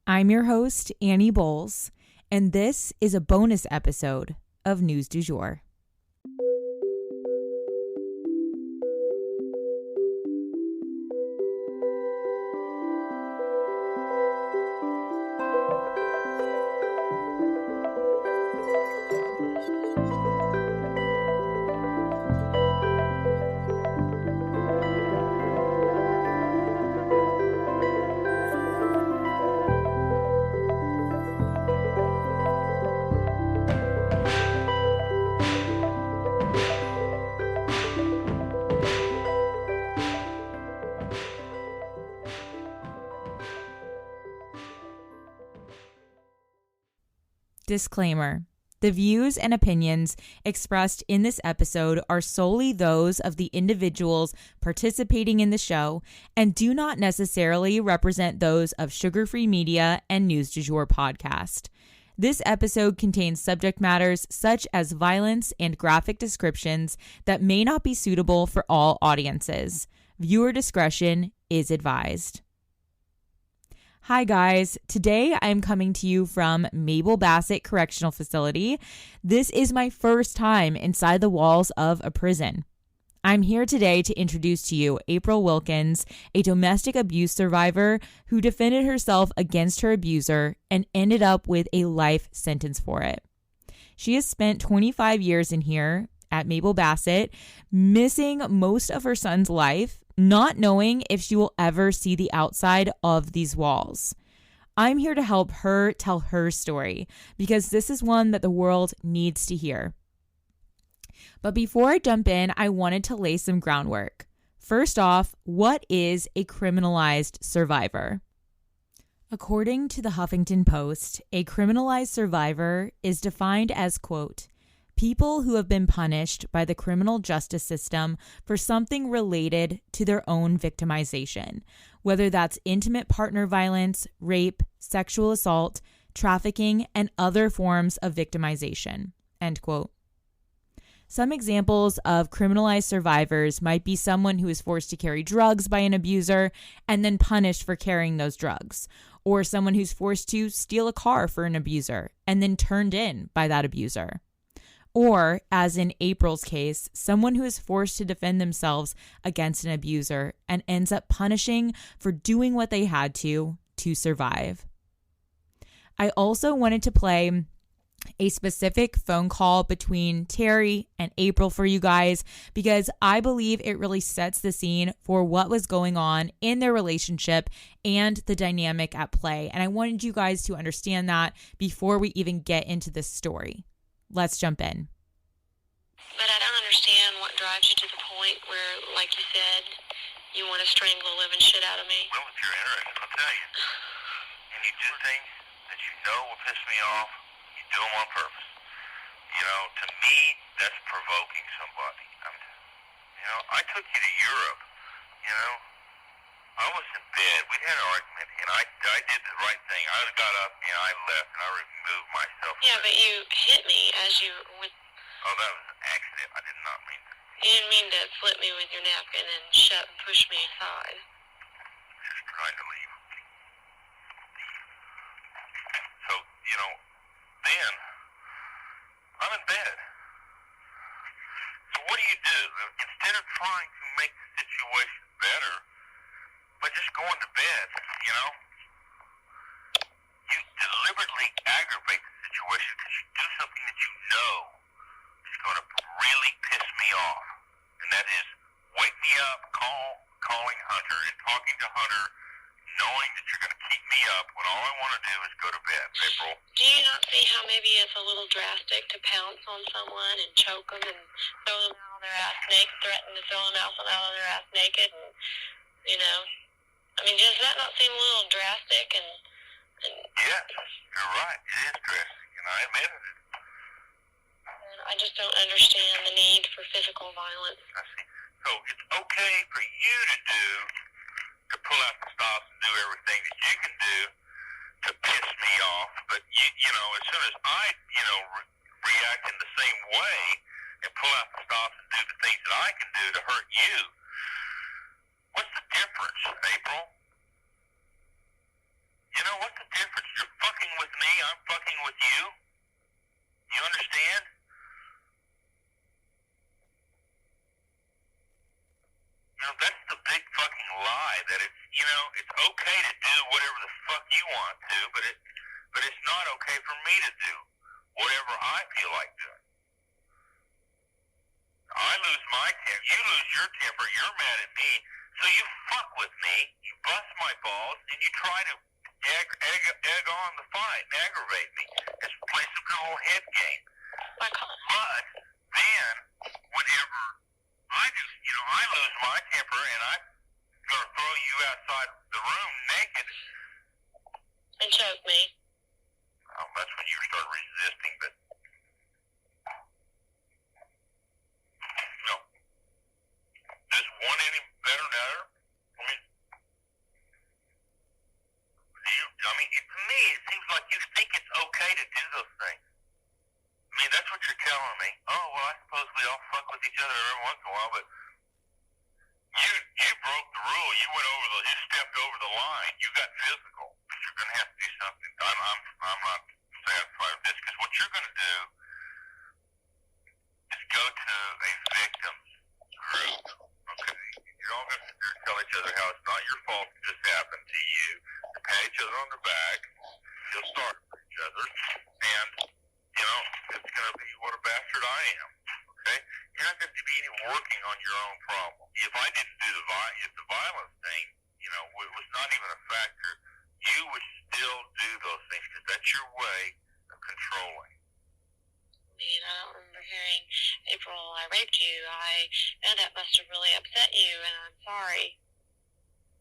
I'm your host, Annie Bowles, and this is a bonus episode of News du Jour. Disclaimer. The views and opinions expressed in this episode are solely those of the individuals participating in the show and do not necessarily represent those of Sugar Free Media and News du Jour podcast. This episode contains subject matters such as violence and graphic descriptions that may not be suitable for all audiences. Viewer discretion is advised. Hi guys, today I'm coming to you from Mabel Bassett Correctional Facility. This is my first time inside the walls of a prison. I'm here today to introduce to you April Wilkens, a domestic abuse survivor who defended herself against her abuser and ended up with a life sentence for it. She has spent 25 years in here at Mabel Bassett, missing most of her son's life, not knowing if she will ever see the outside of these walls. I'm here to help her tell her story because this is one that the world needs to hear. But before I jump in, I wanted to lay some groundwork. First off, what is a criminalized survivor? According to the Huffington Post, a criminalized survivor is defined as, quote, people who have been punished by the criminal justice system for something related to their own victimization, whether that's intimate partner violence, rape, sexual assault, trafficking, and other forms of victimization, end quote. Some examples of criminalized survivors might be someone who is forced to carry drugs by an abuser and then punished for carrying those drugs, or someone who's forced to steal a car for an abuser and then turned in by that abuser. Or, as in April's case, someone who is forced to defend themselves against an abuser and ends up punishing for doing what they had to survive. I also wanted to play a specific phone call between Terry and April for you guys because I believe it really sets the scene for what was going on in their relationship and the dynamic at play. And I wanted you guys to understand that before we even get into this story. Let's jump in. But I don't understand what drives you to the point where, like you said, you want to strangle the living shit out of me. Well, if you're interested, I'll tell you. And you do things that you know will piss me off, you do them on purpose. You know, to me, that's provoking somebody. I took you to Europe, I was in bed. We had an argument, and I did the right thing. I got up, and I left, and I removed myself. Yeah, but you hit me as you went. Oh, that was an accident. I did not mean that. You didn't mean to flip me with your napkin and push me aside. Just trying to leave. So, then, I'm in bed. So what do? Instead of trying to make the situation better, by just going to bed, you deliberately aggravate the situation because you do something that you know is going to really piss me off. And that is wake me up, calling Hunter and talking to Hunter, knowing that you're going to keep me up when all I want to do is go to bed, April. Do you not see how maybe it's a little drastic to pounce on someone and choke them and throw them out of their ass naked, threaten to throw them out of their ass naked and, does that not seem a little drastic? And yes, you're right. It is drastic, and I admitted it. I just don't understand the need for physical violence. I see. So it's okay for you to pull out the stops and do everything that you can do to piss me off, but as soon as I react in the same way and pull out the stops and do the things that I can do to hurt you, what's the difference, April? What's the difference with you. You understand? That's the big fucking lie, that it's okay to do whatever the fuck you want to, but it's not okay for me to do whatever I feel like doing. I lose my temper, you lose your temper, you're mad at me, so you fuck with me, you bust my balls, and you try to egg on the fight and aggravate me and play some kind of little head game. But then, whenever I lose my temper and I'm going to throw you outside the room naked. And choke me. Well, that's when you start resisting, but no. Is one any better than the other? To me, it seems like you think it's okay to do those things. I mean, that's what you're telling me. Oh, well, I suppose we all fuck with each other every once in a while, but you broke the rule. You stepped over the line. You got physical. But you're going to have to do something. I'm not satisfied with this, because what you're going to do is go to a victim's group. Okay? You're all going to sit there and tell each other how it's not your fault that this happened to you. To pat each other on the back. You'll start for each other. And it's going to be what a bastard I am, okay? You're not going to be any working on your own problem. If I didn't do if the violence thing, was not even a factor, you would still do those things, because that's your way of controlling. I mean, I don't remember hearing, April, I raped you. I know that must have really upset you, and I'm sorry.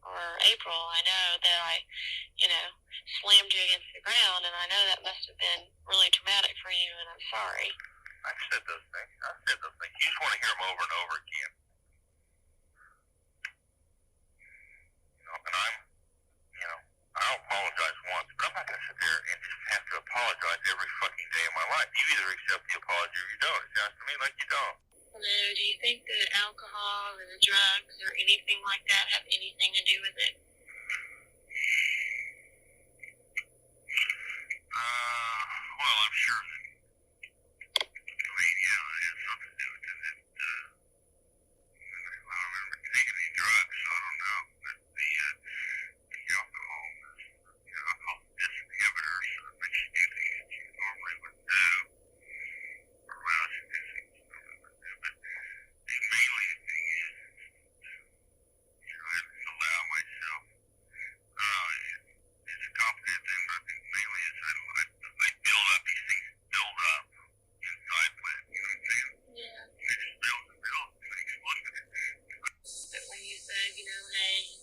Or, April, I know that I, slammed you against the ground, and I know that must have been really traumatic for you, and I'm sorry. I've said those things. You just want to hear them over and over again. And I'll apologize once, but I'm not going to sit there and just have to apologize every fucking day of my life. You either accept the apology or you don't. It sounds to me like you don't. No, do you think that alcohol or the drugs or anything like that have anything to do with it? Well, I'm sure that, it has something to do with it. I don't remember taking any drugs, so I don't know. But the alcohol disinhibitors makes you do things that you normally wouldn't do, or allows you to do things you normally wouldn't do. But the mainly thing is, I allow myself, it's a complicated thing, but I think mainly is I build up, these things build up inside when, you know what I'm saying? Yeah. It just builds and builds and explodes. But when you said, hey,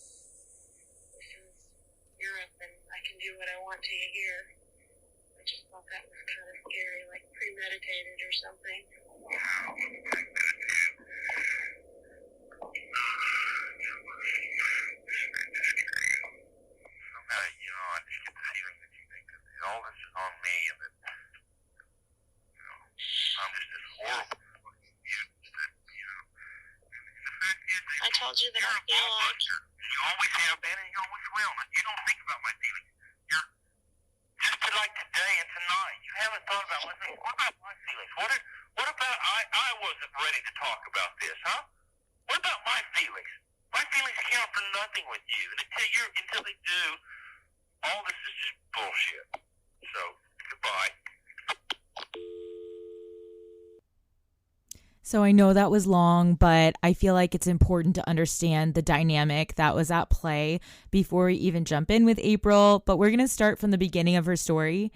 this is Europe and I can do what I want to you here, I just thought that was kind of scary, like premeditated or something. Wow, premeditated. Somehow, I just get the feeling that you think that all this is on me, and that, I'm just this horrible fucking mutant that, and the fact is that I told you that you're I a feel like... bullbuster. You always have been, and you always will. You don't think about my feelings. You're just like today and tonight. You haven't thought about my feelings. What about my feelings? What about I wasn't ready to talk about this, huh? What about my feelings? My feelings count for nothing with you, and until they do, all this is just bullshit. So, goodbye. So I know that was long, but I feel like it's important to understand the dynamic that was at play before we even jump in with April. But we're going to start from the beginning of her story.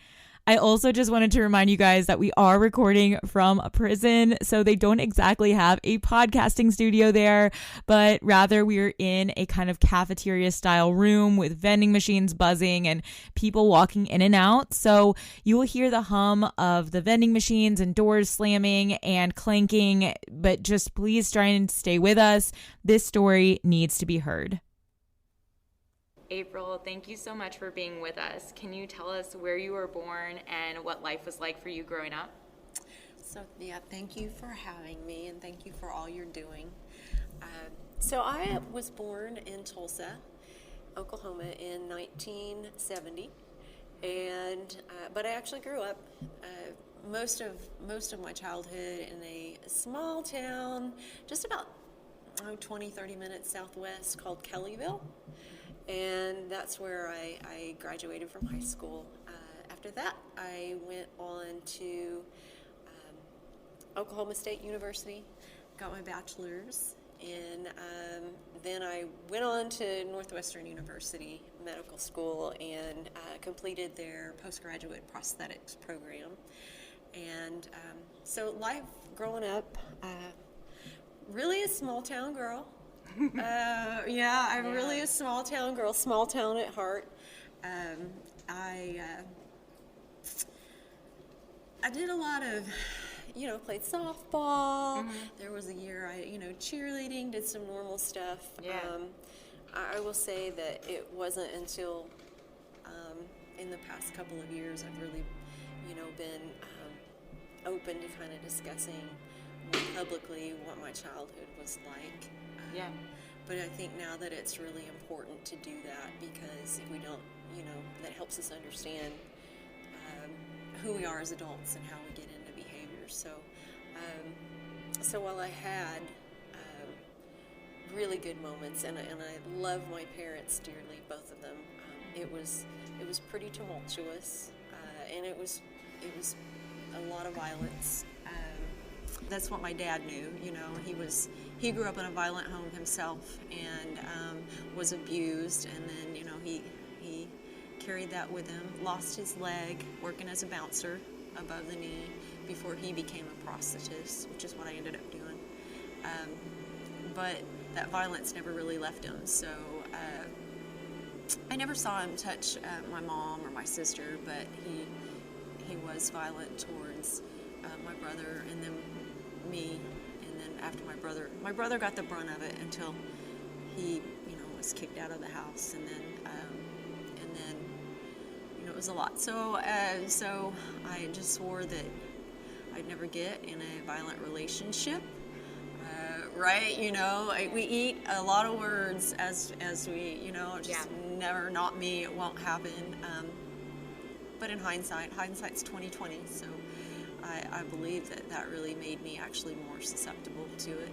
I also just wanted to remind you guys that we are recording from a prison, so they don't exactly have a podcasting studio there, but rather we're in a kind of cafeteria style room with vending machines buzzing and people walking in and out. So you will hear the hum of the vending machines and doors slamming and clanking, but just please try and stay with us. This story needs to be heard. April, thank you so much for being with us. Can you tell us where you were born and what life was like for you growing up? So, thank you for having me, and thank you for all you're doing. So I was born in Tulsa, Oklahoma in 1970, and but I actually grew up most of my childhood in a small town, just about 20-30 minutes southwest, called Kellyville, and that's where I graduated from high school. After that, I went on to Oklahoma State University, got my bachelor's, and then I went on to Northwestern University Medical School and completed their postgraduate prosthetics program. And so life growing up, really a small town girl. I'm really a small town girl, small town at heart. I did a lot of, played softball. Mm-hmm. There was a year I, cheerleading, did some normal stuff. Yeah. I will say that it wasn't until in the past couple of years I've really, been open to kind of discussing more publicly what my childhood was like. But I think now that it's really important to do that, because if we don't, that helps us understand who we are as adults and how we get into behaviors. So while I had really good moments, and I love my parents dearly, both of them, it was pretty tumultuous, and it was a lot of violence. That's what my dad knew. He grew up in a violent home himself, and was abused, and then he carried that with him. Lost his leg working as a bouncer above the knee before he became a prosthetist, which is what I ended up doing. But that violence never really left him, so I never saw him touch my mom or my sister, but he was violent towards my brother and then me, and then after my brother got the brunt of it until he was kicked out of the house, and then it was a lot. So I just swore that I'd never get in a violent relationship. Right? We eat a lot of words as we, never, not me, it won't happen. But in hindsight's 20/20. So I believe that really made me actually more susceptible to it,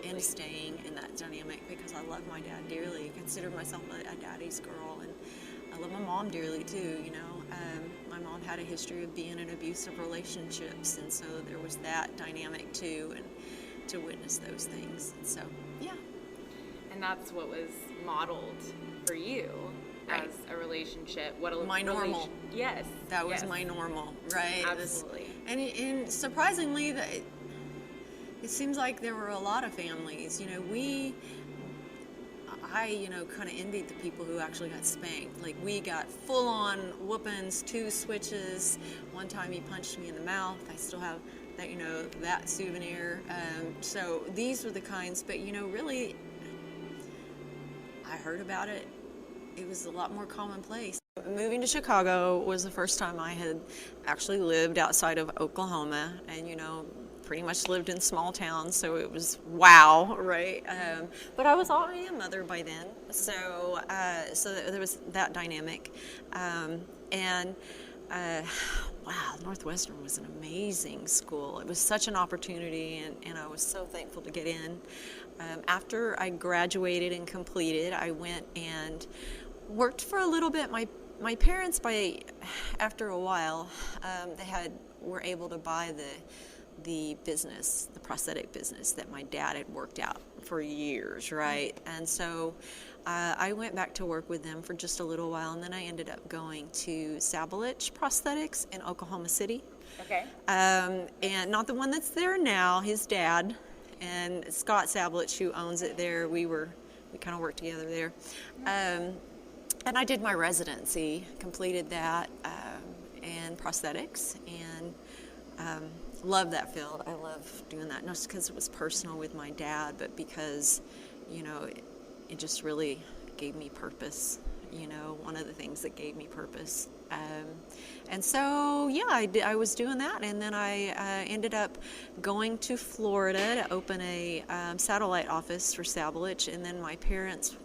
and staying in that dynamic, because I love my dad dearly. I consider myself a daddy's girl, and I love my mom dearly too. My mom had a history of being in abusive relationships, and so there was that dynamic too, and to witness those things. So, yeah. And that's what was modeled for you, right, as a relationship. My normal. Yes. That was my normal, right? Absolutely. And surprisingly, it seems like there were a lot of families. I kind of envied the people who actually got spanked. Like, we got full-on whoopings, 2 switches. One time he punched me in the mouth. I still have that, that souvenir. So these were the kinds, but, really, I heard about it. It was a lot more commonplace. Moving to Chicago was the first time I had actually lived outside of Oklahoma, and, pretty much lived in small towns, so it was wow, right? But I was already a mother by then, so there was that dynamic. Wow, Northwestern was an amazing school. It was such an opportunity, and I was so thankful to get in. After I graduated and completed, I went and worked for a little bit. My parents, after a while, were able to buy the business, the prosthetic business that my dad had worked out for years, right? And so I went back to work with them for just a little while, and then I ended up going to Sabelich Prosthetics in Oklahoma City. Okay. And not the one that's there now, his dad, and Scott Sabelich, who owns it there. We kind of worked together there. And I did my residency, completed that, in prosthetics, and love that field. I love doing that, not just because it was personal with my dad, but because, it just really gave me purpose, one of the things that gave me purpose. And so, yeah, I was doing that, and then I ended up going to Florida to open a satellite office for Sabelich, and then my parents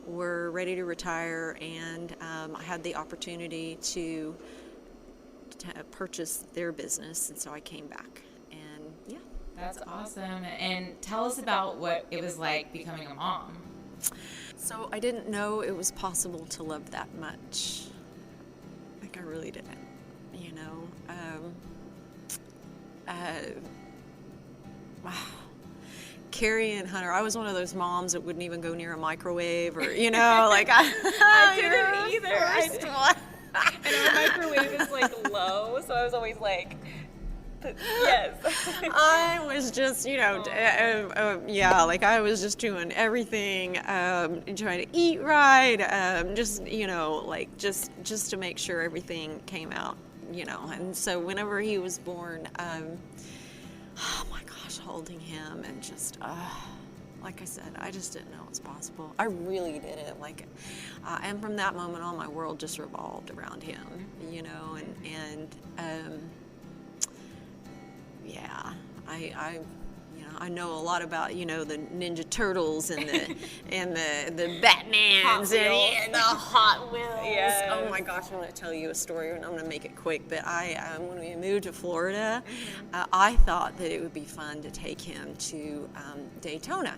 were ready to retire, and I had the opportunity to purchase their business, and so I came back. And yeah. That's awesome. And tell us about what it was like becoming a mom. So I didn't know it was possible to love that much. Like, I really didn't, you know. Wow. Carrie and Hunter, I was one of those moms that wouldn't even go near a microwave, or, you know, like I didn't either. And our microwave is like low, so I was always like, yes. I was just, you know, yeah, like I was just doing everything, trying to eat right, just, you know, like just to make sure everything came out, you know. And so whenever he was born, oh my gosh, holding him and just, like I said, I just didn't know it was possible. I really didn't. Like, and from that moment on, my world just revolved around him, you know, and yeah, I know a lot about, you know, the Ninja Turtles and the the Batmans and the Hot Wheels. Yes. Oh my gosh, I'm going to tell you a story, and I'm going to make it quick. But when we moved to Florida, I thought that it would be fun to take him to Daytona.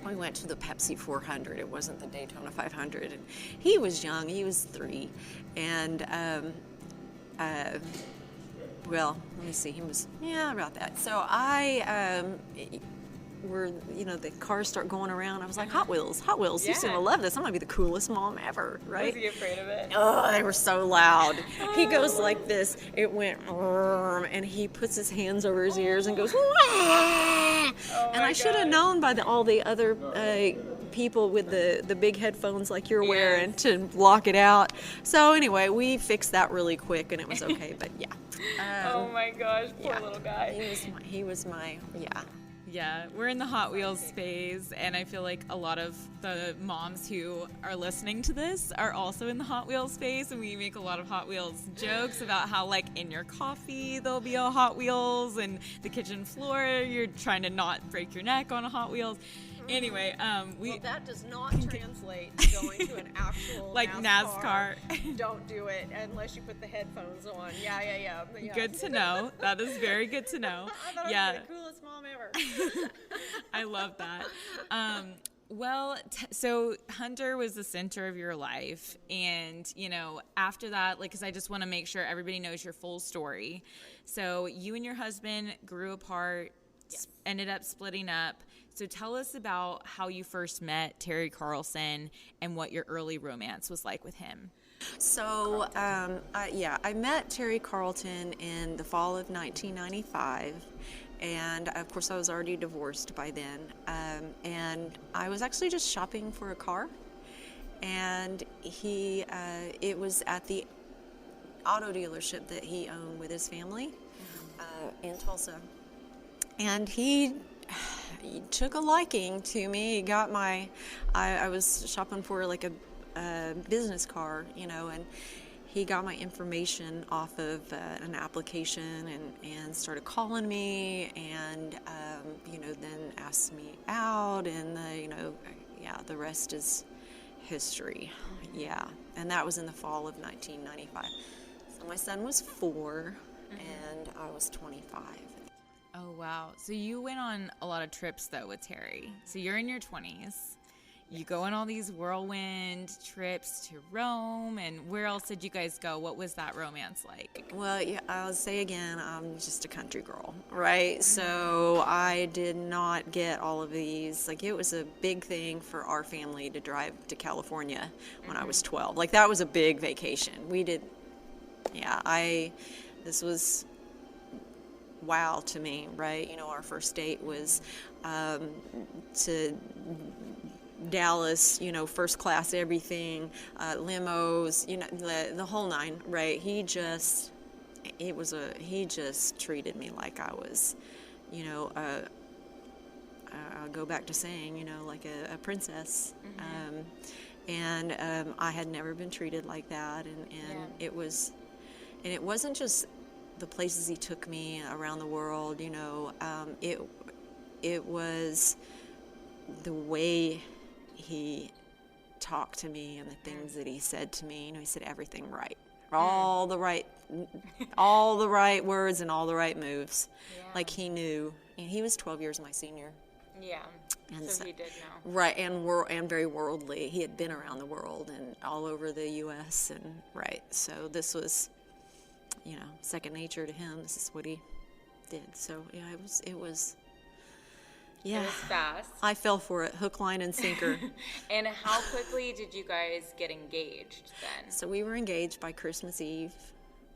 We went to the Pepsi 400. It wasn't the Daytona 500. And he was young. He was 3, and well, let me see. He was, yeah, about that. So you know, the cars start going around. I was like, Hot Wheels. Yeah. He's gonna love this. I'm gonna be the coolest mom ever, right? Was he afraid of it? Oh, they were so loud. He goes like this. It went, and he puts his hands over his ears and goes, and I should have known by all the other people with the big headphones like you're wearing to block it out. So anyway, we fixed that really quick, and it was okay. But yeah. Oh my gosh, poor little guy. He was my yeah. Yeah, we're in the Hot Wheels phase, and I feel like a lot of the moms who are listening to this are also in the Hot Wheels phase, and we make a lot of Hot Wheels jokes about how, like, in your coffee there'll be a Hot Wheels, and the kitchen floor you're trying to not break your neck on a Hot Wheels. Anyway, well, that does not translate to going to an actual like NASCAR. Don't do it unless you put the headphones on. Yeah. Good to know. That is very good to know. I thought I was the coolest mom ever. I love that. Well, so Hunter was the center of your life, and, you know, after that, like, because I just want to make sure everybody knows your full story. So you and your husband grew apart, ended up splitting up. So tell us about how you first met Terry Carlson and what your early romance was like with him. So, I met Terry Carlton in the fall of 1995. And of course, I was already divorced by then. And I was actually just shopping for a car. And it was at the auto dealership that he owned with his family in Tulsa. And he took a liking to me. He got I was shopping for like a business car, you know, and he got my information off of an application and started calling me and, you know, then asked me out, and, the rest is history. Yeah. And that was in the fall of 1995. So my son was 4 and I was 25. Oh, wow. So you went on a lot of trips, though, with Terry. So you're in your 20s. You go on all these whirlwind trips to Rome, and where else did you guys go? What was that romance like? Well, yeah, I'll say again, I'm just a country girl, right? So I did not get all of these. Like, it was a big thing for our family to drive to California when I was 12. Like, that was a big vacation. We did, this was wow to me, right? You know, our first date was to Dallas, you know, first class everything, limos, you know, the whole nine, right? He just treated me like I was, you know, I'll go back to saying, you know, like a princess. And I had never been treated like that, and it wasn't just the places he took me around the world, you know, it was the way he talked to me and the things that he said to me, he said everything right. All the right words and all the right moves. Yeah. Like he knew. And he was 12 years my senior. Yeah. And so he did know. Right, and very worldly. He had been around the world and all over the U.S. and so this was, second nature to him. This is what he did. So yeah, it was. Yeah. It was fast. I fell for it, hook, line, and sinker. And how quickly did you guys get engaged then? So we were engaged by Christmas Eve,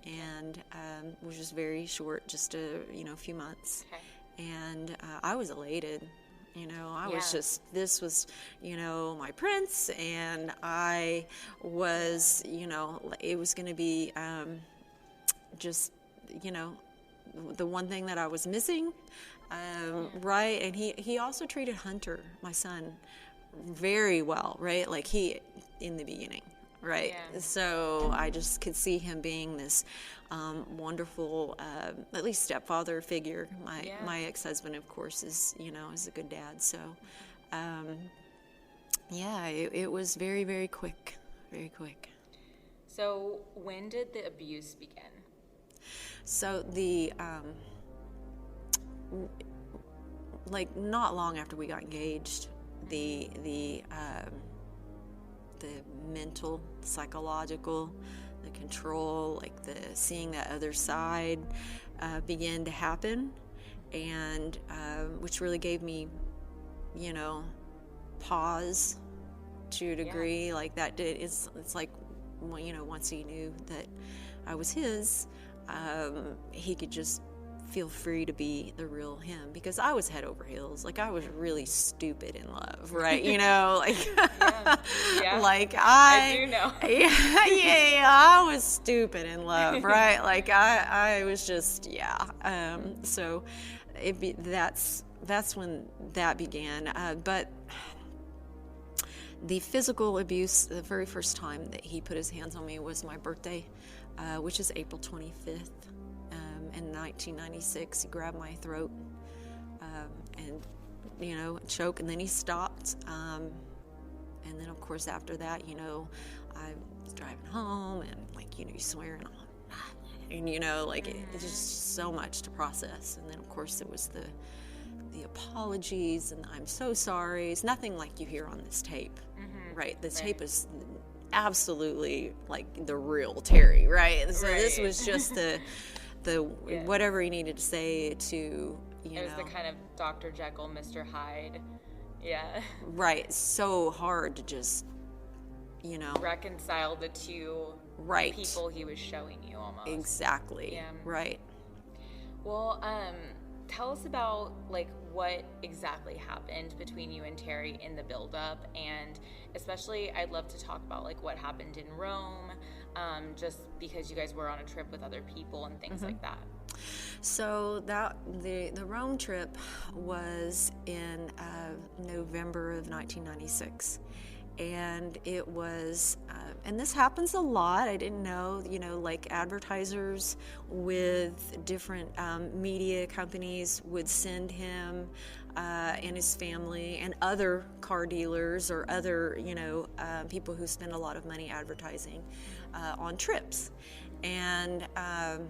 and which was very short, just a few months. Okay. And I was elated. Was just, this was, my prince, and I was, it was going to be just, the one thing that I was missing. Right, and he also treated Hunter, my son, very well, right? Like in the beginning, right? Yeah. So I just could see him being this wonderful, at least stepfather figure. My ex-husband, of course, is a good dad. So, it was very, very quick, very quick. So when did the abuse begin? So the not long after we got engaged, the mental, psychological, the control, the seeing that other side began to happen, and which really gave me, pause to a degree. Like that did. It's like, once he knew that I was his, he could just feel free to be the real him, because I was head over heels. Like I was really stupid in love, right? Yeah. Like I do know. I was stupid in love, right? Like I was just, so that's when that began. But the physical abuse, the very first time that he put his hands on me was my birthday, which is April 25th. In 1996, he grabbed my throat and, choke, and then he stopped. And then, of course, after that, I was driving home and, you swearing on, and, it's just so much to process. And then, of course, it was the apologies and I'm so sorry. It's nothing like you hear on this tape, right? This tape is absolutely like the real Terry, right? So this was just the whatever he needed to say to, it was the kind of Dr. Jekyll, Mr. Hyde. Yeah. Right. So hard to just, reconcile the two people he was showing you almost. Exactly. Yeah. Right. Well, tell us about what exactly happened between you and Terry in the build-up, and especially I'd love to talk about what happened in Rome, just because you guys were on a trip with other people and things like that. So that the Rome trip was in November of 1996. And it was, and this happens a lot. I didn't know, advertisers with different media companies would send him and his family and other car dealers or other, people who spend a lot of money advertising on trips. And I'm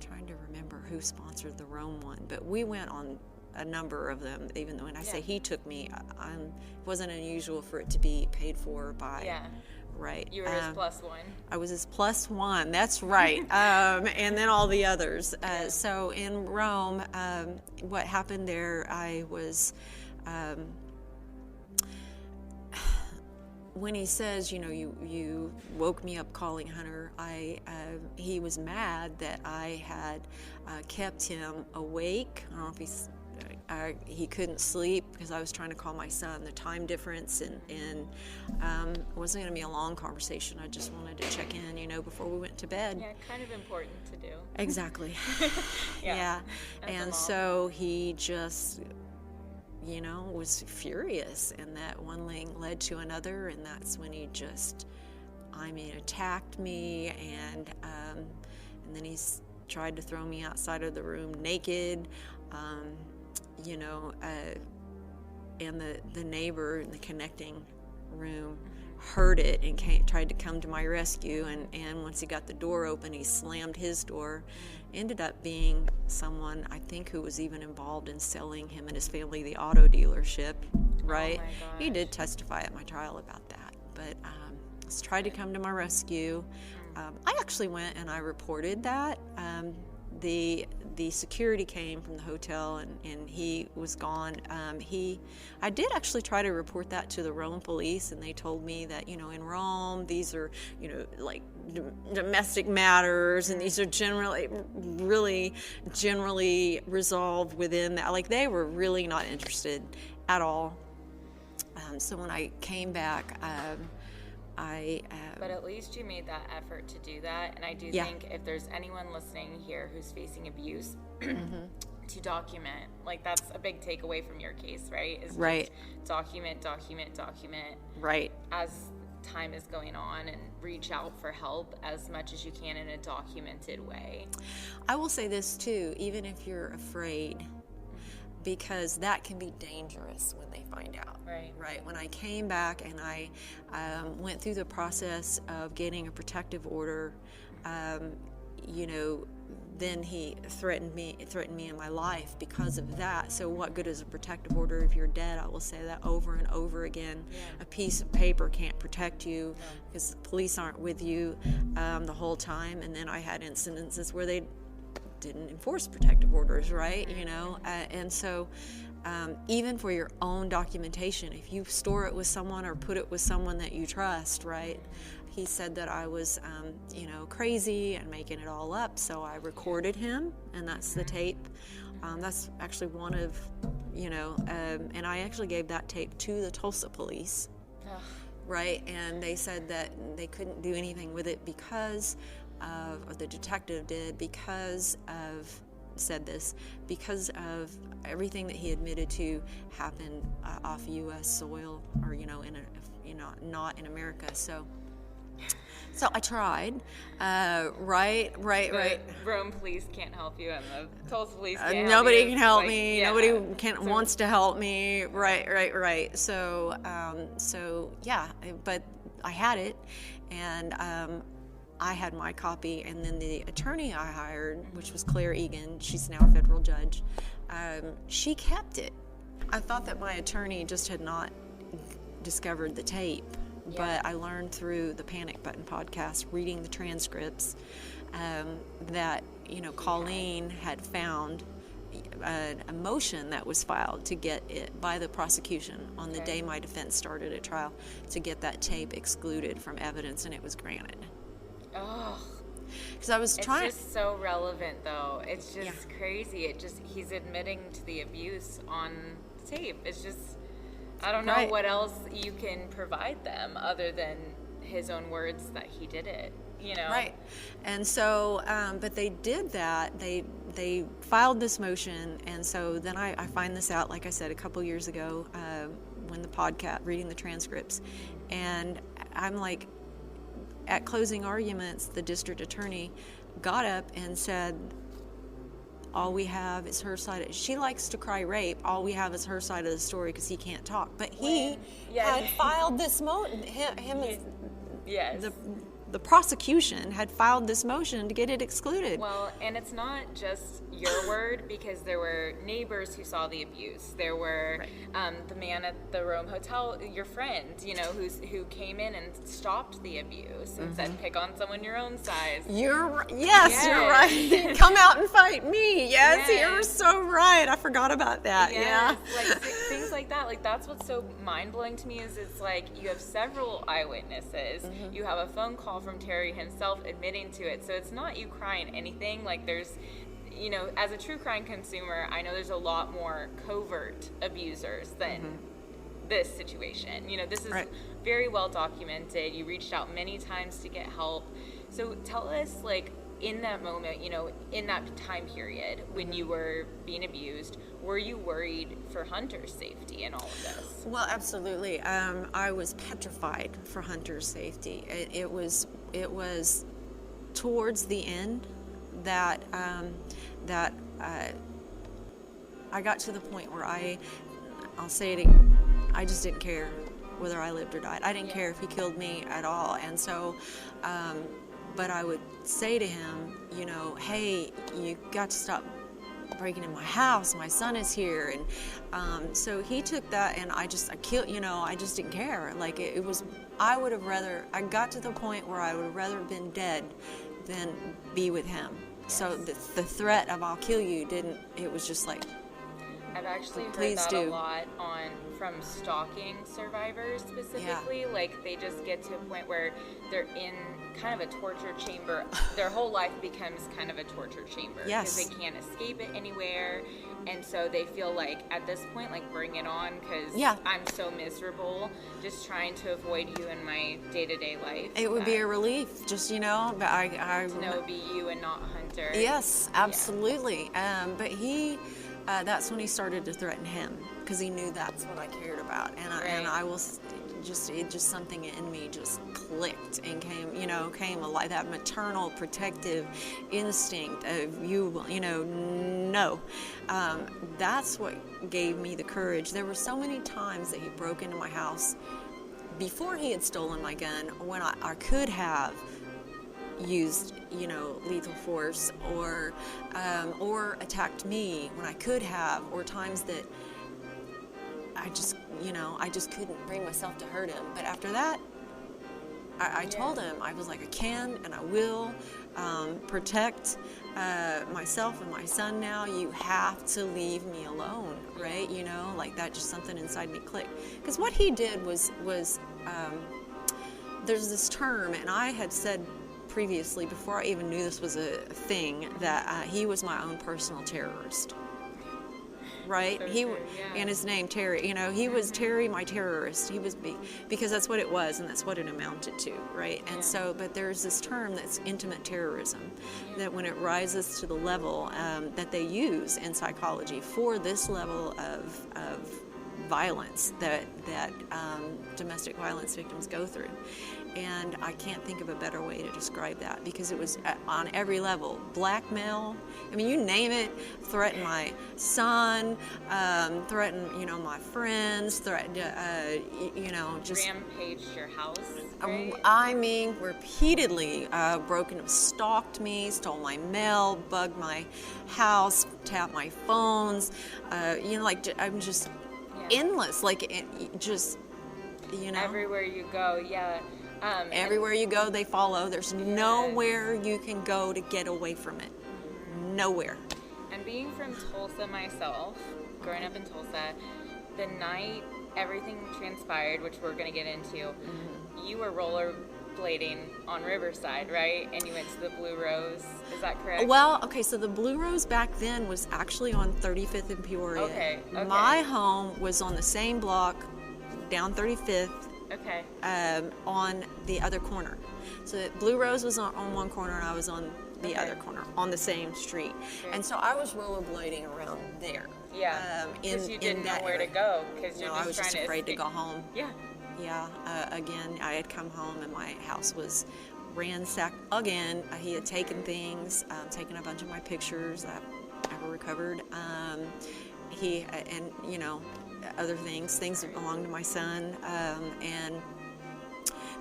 trying to remember who sponsored the Rome one, but we went on a number of them. Even though when I say he took me, it wasn't unusual for it to be paid for by, right? You were his plus one. I was his plus one. That's right. And then all the others. So in Rome, what happened there? I was. When he says, you woke me up calling Hunter, he was mad that I had kept him awake. I don't know if he couldn't sleep because I was trying to call my son. The time difference, and it wasn't going to be a long conversation. I just wanted to check in, before we went to bed. Yeah, kind of important to do. Exactly. Yeah. And so he just, was furious, and that one thing led to another, and that's when he just, attacked me, and then he tried to throw me outside of the room naked. And the neighbor in the connecting room heard it and tried to come to my rescue. And once he got the door open, he slammed his door. Ended up being someone, I think, who was even involved in selling him and his family the auto dealership, right? Oh my gosh. He did testify at my trial about that. But tried to come to my rescue. I actually went and I reported that. The security came from the hotel and he was gone. I did actually try to report that to the Rome police, and they told me that, in Rome, these are, like domestic matters, and these are really generally resolved within that. Like, they were really not interested at all. So when I came back, but at least you made that effort to do that, and I do think if there's anyone listening here who's facing abuse, to document. Like, that's a big takeaway from your case, right? Is right. Just document. Right. As time is going on, and reach out for help as much as you can in a documented way. I will say this too, even if you're afraid, because that can be dangerous when they find out. Right. When I came back and I went through the process of getting a protective order, then he threatened me in my life because of that. So what good is a protective order if you're dead? I will say that over and over again. Yeah. A piece of paper can't protect you because the police aren't with you the whole time. And then I had incidences where they didn't enforce protective orders, right? And so even for your own documentation, if you store it with someone or put it with someone that you trust, right? He said that I was, crazy and making it all up, so I recorded him, and that's the tape. That's actually one of, and I actually gave that tape to the Tulsa police, right? And they said that they couldn't do anything with it because or the detective did, because of everything that he admitted to happened off U.S. soil, or not in America. So I tried. Right. Rome police can't help you, and the Tulsa police can't help nobody you. can help Like, me. yeah. Nobody wants to help me. Right. So but I had it, and I had my copy, and then the attorney I hired, which was Claire Egan, she's now a federal judge, she kept it. I thought that my attorney just had not discovered the tape, but I learned through the Panic Button podcast, reading the transcripts, that Colleen had found a motion that was filed to get it by the prosecution on the day my defense started at trial, to get that tape excluded from evidence, and it was granted. Oh, because I was trying. It's just so relevant, though. It's just crazy. He's admitting to the abuse on tape. It's just, I don't know what else you can provide them other than his own words that he did it. Right. And so, but they did that. They filed this motion, and so then I find this out, like I said, a couple years ago, when the podcast, reading the transcripts, and I'm like, at closing arguments, the district attorney got up and said, all we have is her side. She likes to cry rape. All we have is her side of the story because he can't talk. But he had filed this motion. The prosecution had filed this motion to get it excluded. Well, and it's not just your word, because there were neighbors who saw the abuse. There were the man at the Rome Hotel, your friend, who came in and stopped the abuse and said, "Pick on someone your own size." You're right. Come out and fight me. Yes, you're so right. I forgot about that. Yes. Yeah, Like things like that. Like, that's what's so mind blowing to me is it's like you have several eyewitnesses. You have a phone call from Terry himself admitting to it. So it's not you crying anything. Like, there's, as a true crime consumer, I know there's a lot more covert abusers than this situation. This is very well documented. You reached out many times to get help. So tell us, like, in that moment, in that time period when you were being abused, were you worried for Hunter's safety in all of this? Well, absolutely. I was petrified for Hunter's safety. It was towards the end that I got to the point where I'll say it again, I just didn't care whether I lived or died. I didn't care if he killed me at all. And so, but I would say to him, you know, hey, you got to stop breaking in my house. My son is here. And so he took that, and I just didn't care. Like it was, I got to the point where I would have rather been dead than be with him. Yes. So the threat of I'll kill you it was just like, I've actually heard that a lot from stalking survivors specifically. Yeah. Like they just get to a point where they're in kind of a torture chamber. Their whole life becomes kind of a torture chamber. Yes. Because they can't escape it anywhere. And so they feel like at this point, like bring it on, because I'm so miserable just trying to avoid you in my day-to-day life. It would be a relief, just, you know, but I to know it would be you and not Hunter. Yes, absolutely. Yeah. But he... that's when he started to threaten him, because he knew that's what I cared about, and I will just something in me just clicked and came alive. That maternal protective instinct of no, that's what gave me the courage. There were so many times that he broke into my house before he had stolen my gun, when I could have used, lethal force or attacked me when I could have, or times that I just couldn't bring myself to hurt him. But after that, I told him, I was like, I can and I will protect myself and my son now. You have to leave me alone, right? Like that, just something inside me clicked. Because what he did was there's this term, and I had said previously, before I even knew this was a thing, that he was my own personal terrorist. Right? So and his name, Terry, he was Terry, my terrorist. He was because that's what it was, and that's what it amounted to, right? And so, but there's this term that's intimate terrorism, that when it rises to the level that they use in psychology for this level of violence that domestic violence victims go through. And I can't think of a better way to describe that, because it was on every level. Blackmail, I mean, you name it, threaten my son, threaten, my friends, threaten, just... Rampaged your house, right? I mean, repeatedly stalked me, stole my mail, bugged my house, tapped my phones, I'm just endless, Everywhere you go, everywhere you go, they follow. There's nowhere you can go to get away from it. Nowhere. And being from Tulsa myself, growing up in Tulsa, the night everything transpired, which we're going to get into, you were rollerblading on Riverside, right? And you went to the Blue Rose. Is that correct? Well, okay, so the Blue Rose back then was actually on 35th and Peoria. Okay. My home was on the same block, down 35th. Okay. On the other corner. So Blue Rose was on one corner, and I was on the other corner, on the same street. Okay. And so I was rollerblading around there. Yeah. Because you didn't know where to go. I was just afraid to go home. Yeah. Yeah. Again, I had come home, and my house was ransacked again. He had taken things, taken a bunch of my pictures that I never recovered. Other things that belonged to my son,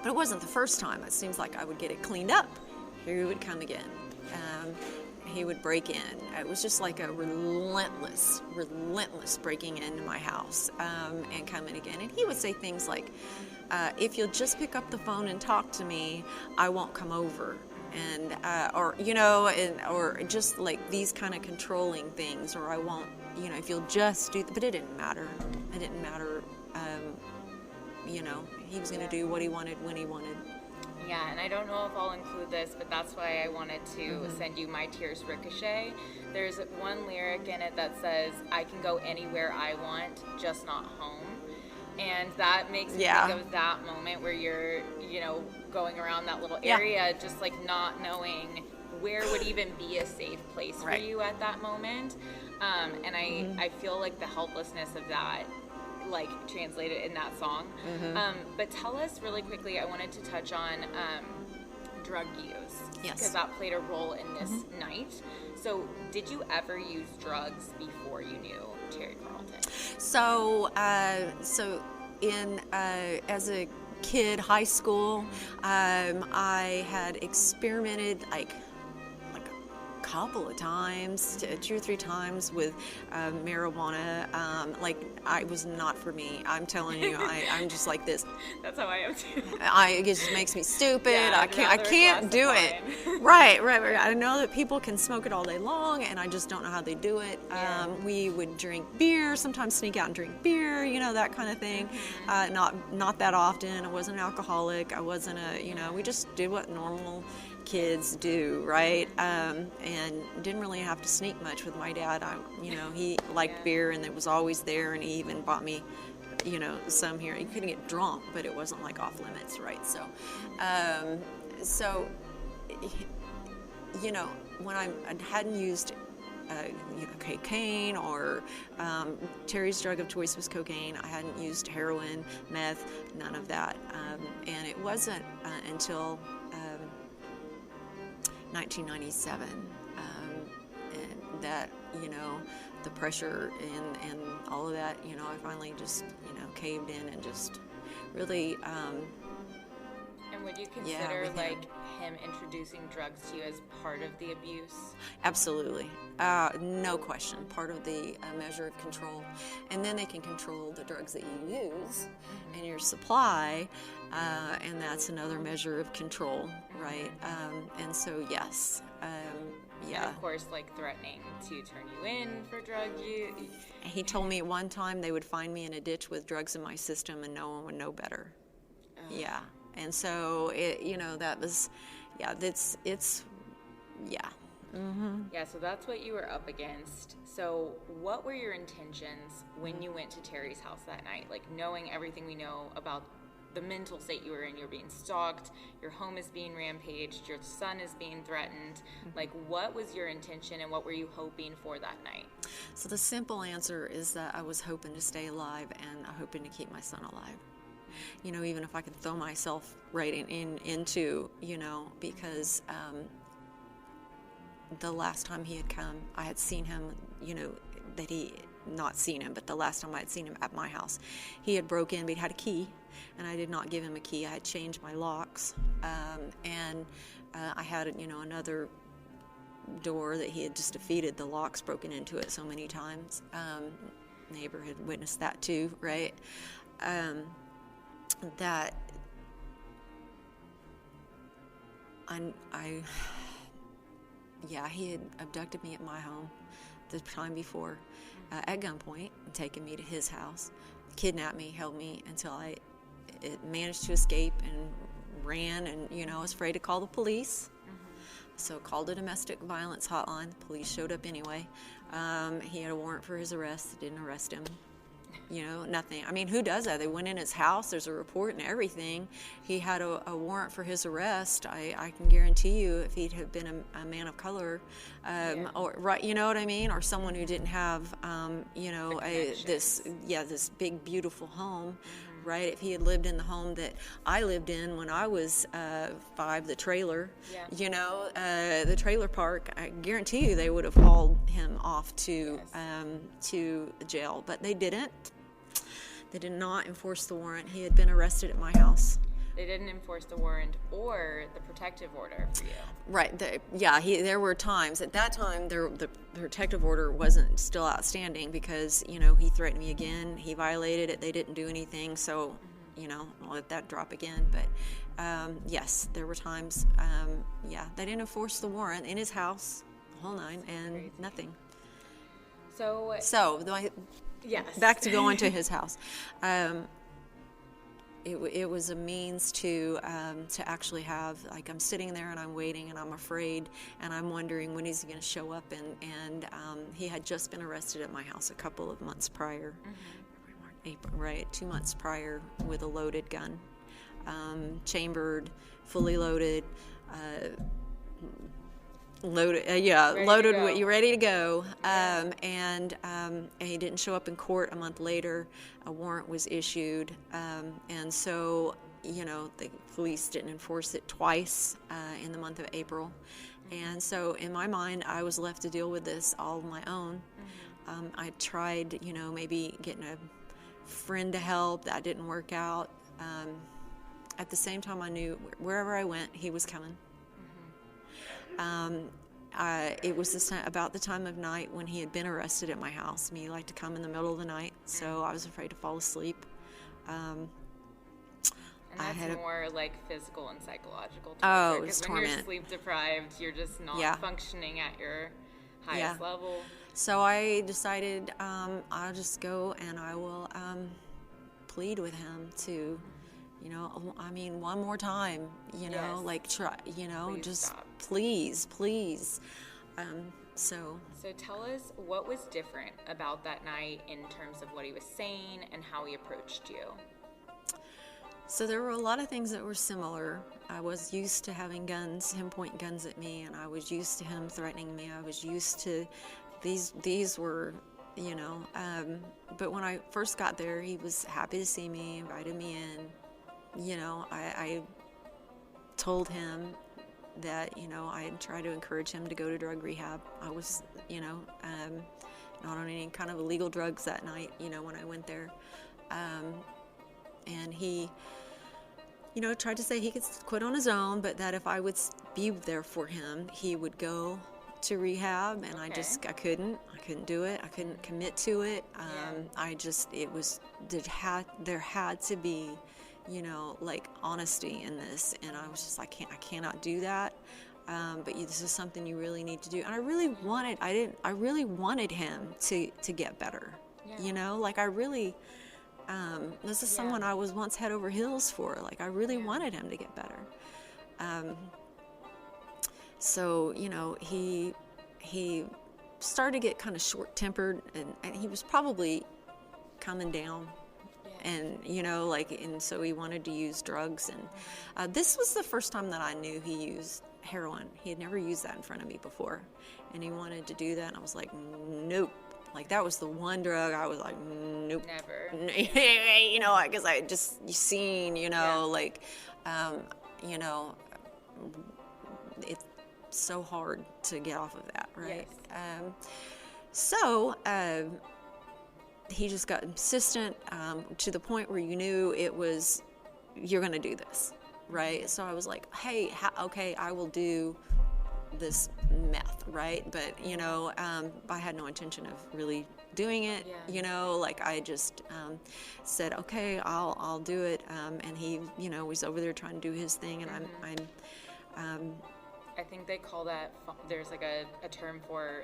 but it wasn't the first time. It seems like I would get it cleaned up. Here he would come again. He would break in. It was just like a relentless breaking into my house and coming again. And he would say things like, if you'll just pick up the phone and talk to me, I won't come over. And or just like these kind of controlling things, or I won't, if you'll just do, but it didn't matter. It didn't matter. He was going to do what he wanted when he wanted. Yeah, and I don't know if I'll include this, but that's why I wanted to send you My Tears Ricochet. There's one lyric in it that says, I can go anywhere I want, just not home. And that makes me think of that moment where you're, going around that little area, just like not knowing where would even be a safe place for you at that moment. And I feel like the helplessness of that, like, translated in that song. But tell us really quickly, I wanted to touch on drug use. Yes. Because that played a role in this night. So did you ever use drugs before you knew Terry Carlton? So as a kid, high school, I had experimented like a couple of times, 2 or 3 times with marijuana. It was not for me. I'm telling you, I'm just like this. That's how I am too. It just makes me stupid. Yeah, I can't do it. Right. I know that people can smoke it all day long, and I just don't know how they do it. Yeah. We would drink beer, sometimes sneak out and drink beer, that kind of thing. Not that often. I wasn't an alcoholic. I wasn't we just did what normal kids do, right? And didn't really have to sneak much with my dad. He liked beer, and it was always there, and he even bought me some here. You couldn't get drunk, but it wasn't like off limits, right? So when I hadn't used cocaine or Terry's drug of choice was cocaine. I hadn't used heroin, meth, none of that. And it wasn't until 1997 that the pressure and all of that, I finally just caved in and just really And would you consider him introducing drugs to you as part of the abuse? Absolutely. No question. Part of the measure of control. And then they can control the drugs that you use and your supply, and that's another measure of control, right? And so, yes. And of course, threatening to turn you in for drug use. He told me one time they would find me in a ditch with drugs in my system and no one would know better. Yeah. And so, that was, Mm-hmm. Yeah, so that's what you were up against. So what were your intentions when you went to Terry's house that night? Knowing everything we know about the mental state you were in, you're being stalked, your home is being rampaged, your son is being threatened. What was your intention and what were you hoping for that night? So the simple answer is that I was hoping to stay alive and hoping to keep my son alive. Even if I could throw myself right into, because the last time he had come, I had seen him, not seen him, but the last time I had seen him at my house, he had broke in, but he had a key, and I did not give him a key. I had changed my locks, and I had, another door that he had just defeated, the locks broken into it so many times. Neighbor had witnessed that too, right? That he had abducted me at my home the time before at gunpoint and taken me to his house, kidnapped me, held me until I managed to escape and ran, and I was afraid to call the police. So called a domestic violence hotline. The police showed up anyway. He had a warrant for his arrest. They didn't arrest him. Nothing. I mean, who does that? They went in his house. There's a report and everything. He had a warrant for his arrest. I can guarantee you, if he'd have been a man of color, or right, you know what I mean, or someone who didn't have, this big beautiful home. Right? If he had lived in the home that I lived in when I was 5, the trailer, the trailer park, I guarantee you they would have hauled him off to jail. But they didn't. They did not enforce the warrant. He had been arrested at my house. They didn't enforce the warrant or the protective order for you. Right. There were times. At that time, the protective order wasn't still outstanding because, he threatened me again. He violated it. They didn't do anything. So, I'll let that drop again. But, yes, there were times, they didn't enforce the warrant in his house, the whole nine, and crazy. Nothing. So yes. Back to going to his house. It was a means to actually have, I'm sitting there and I'm waiting and I'm afraid and I'm wondering when he's going to show up, and he had just been arrested at my house a couple of months prior, April, right, 2 months prior, with a loaded gun, chambered, fully loaded, loaded. You ready to go? And he didn't show up in court a month later. A warrant was issued, and so the police didn't enforce it twice in the month of April, and so in my mind, I was left to deal with this all on my own. I tried, maybe getting friend to help. That didn't work out. At the same time, I knew wherever I went, he was coming. It was about the time of night when he had been arrested at my house. He liked to come in the middle of the night, so I was afraid to fall asleep. And that's more like physical and psychological torture. Oh, it was Because when torment. you're sleep deprived, you're just not functioning at your highest level. So I decided I'll just go and I will plead with him to, one more time, try, Please just stop. please. So tell us what was different about that night in terms of what he was saying and how he approached you. So there were a lot of things that were similar. I was used to having him point guns at me, and I was used to him threatening me. I was used to these were, but when I first got there, he was happy to see me, invited me in. I told him that, I had tried to encourage him to go to drug rehab. I was, not on any kind of illegal drugs that night, when I went there. And he, tried to say he could quit on his own, but that if I would be there for him, he would go to rehab. And Okay. I couldn't do it. I couldn't commit to it. There had to be, honesty in this. And I was just, I cannot do that. But this is something you really need to do. And I really wanted him to get better. Yeah. This is someone I was once head over heels for. I really wanted him to get better. So, he started to get kind of short-tempered, and he was probably coming down. And, and so he wanted to use drugs. And this was the first time that I knew he used heroin. He had never used that in front of me before. And he wanted to do that, and I was like, nope. That was the one drug I was like, nope. Never. Because I had just seen, it's so hard to get off of that, right? Yes. He just got insistent to the point where you knew it was, you're going to do this, right? So I was like, hey, okay, I will do this meth, right? But I had no intention of really doing it. I just said, okay, I'll do it. And he was over there trying to do his thing, and I think they call that, there's a term for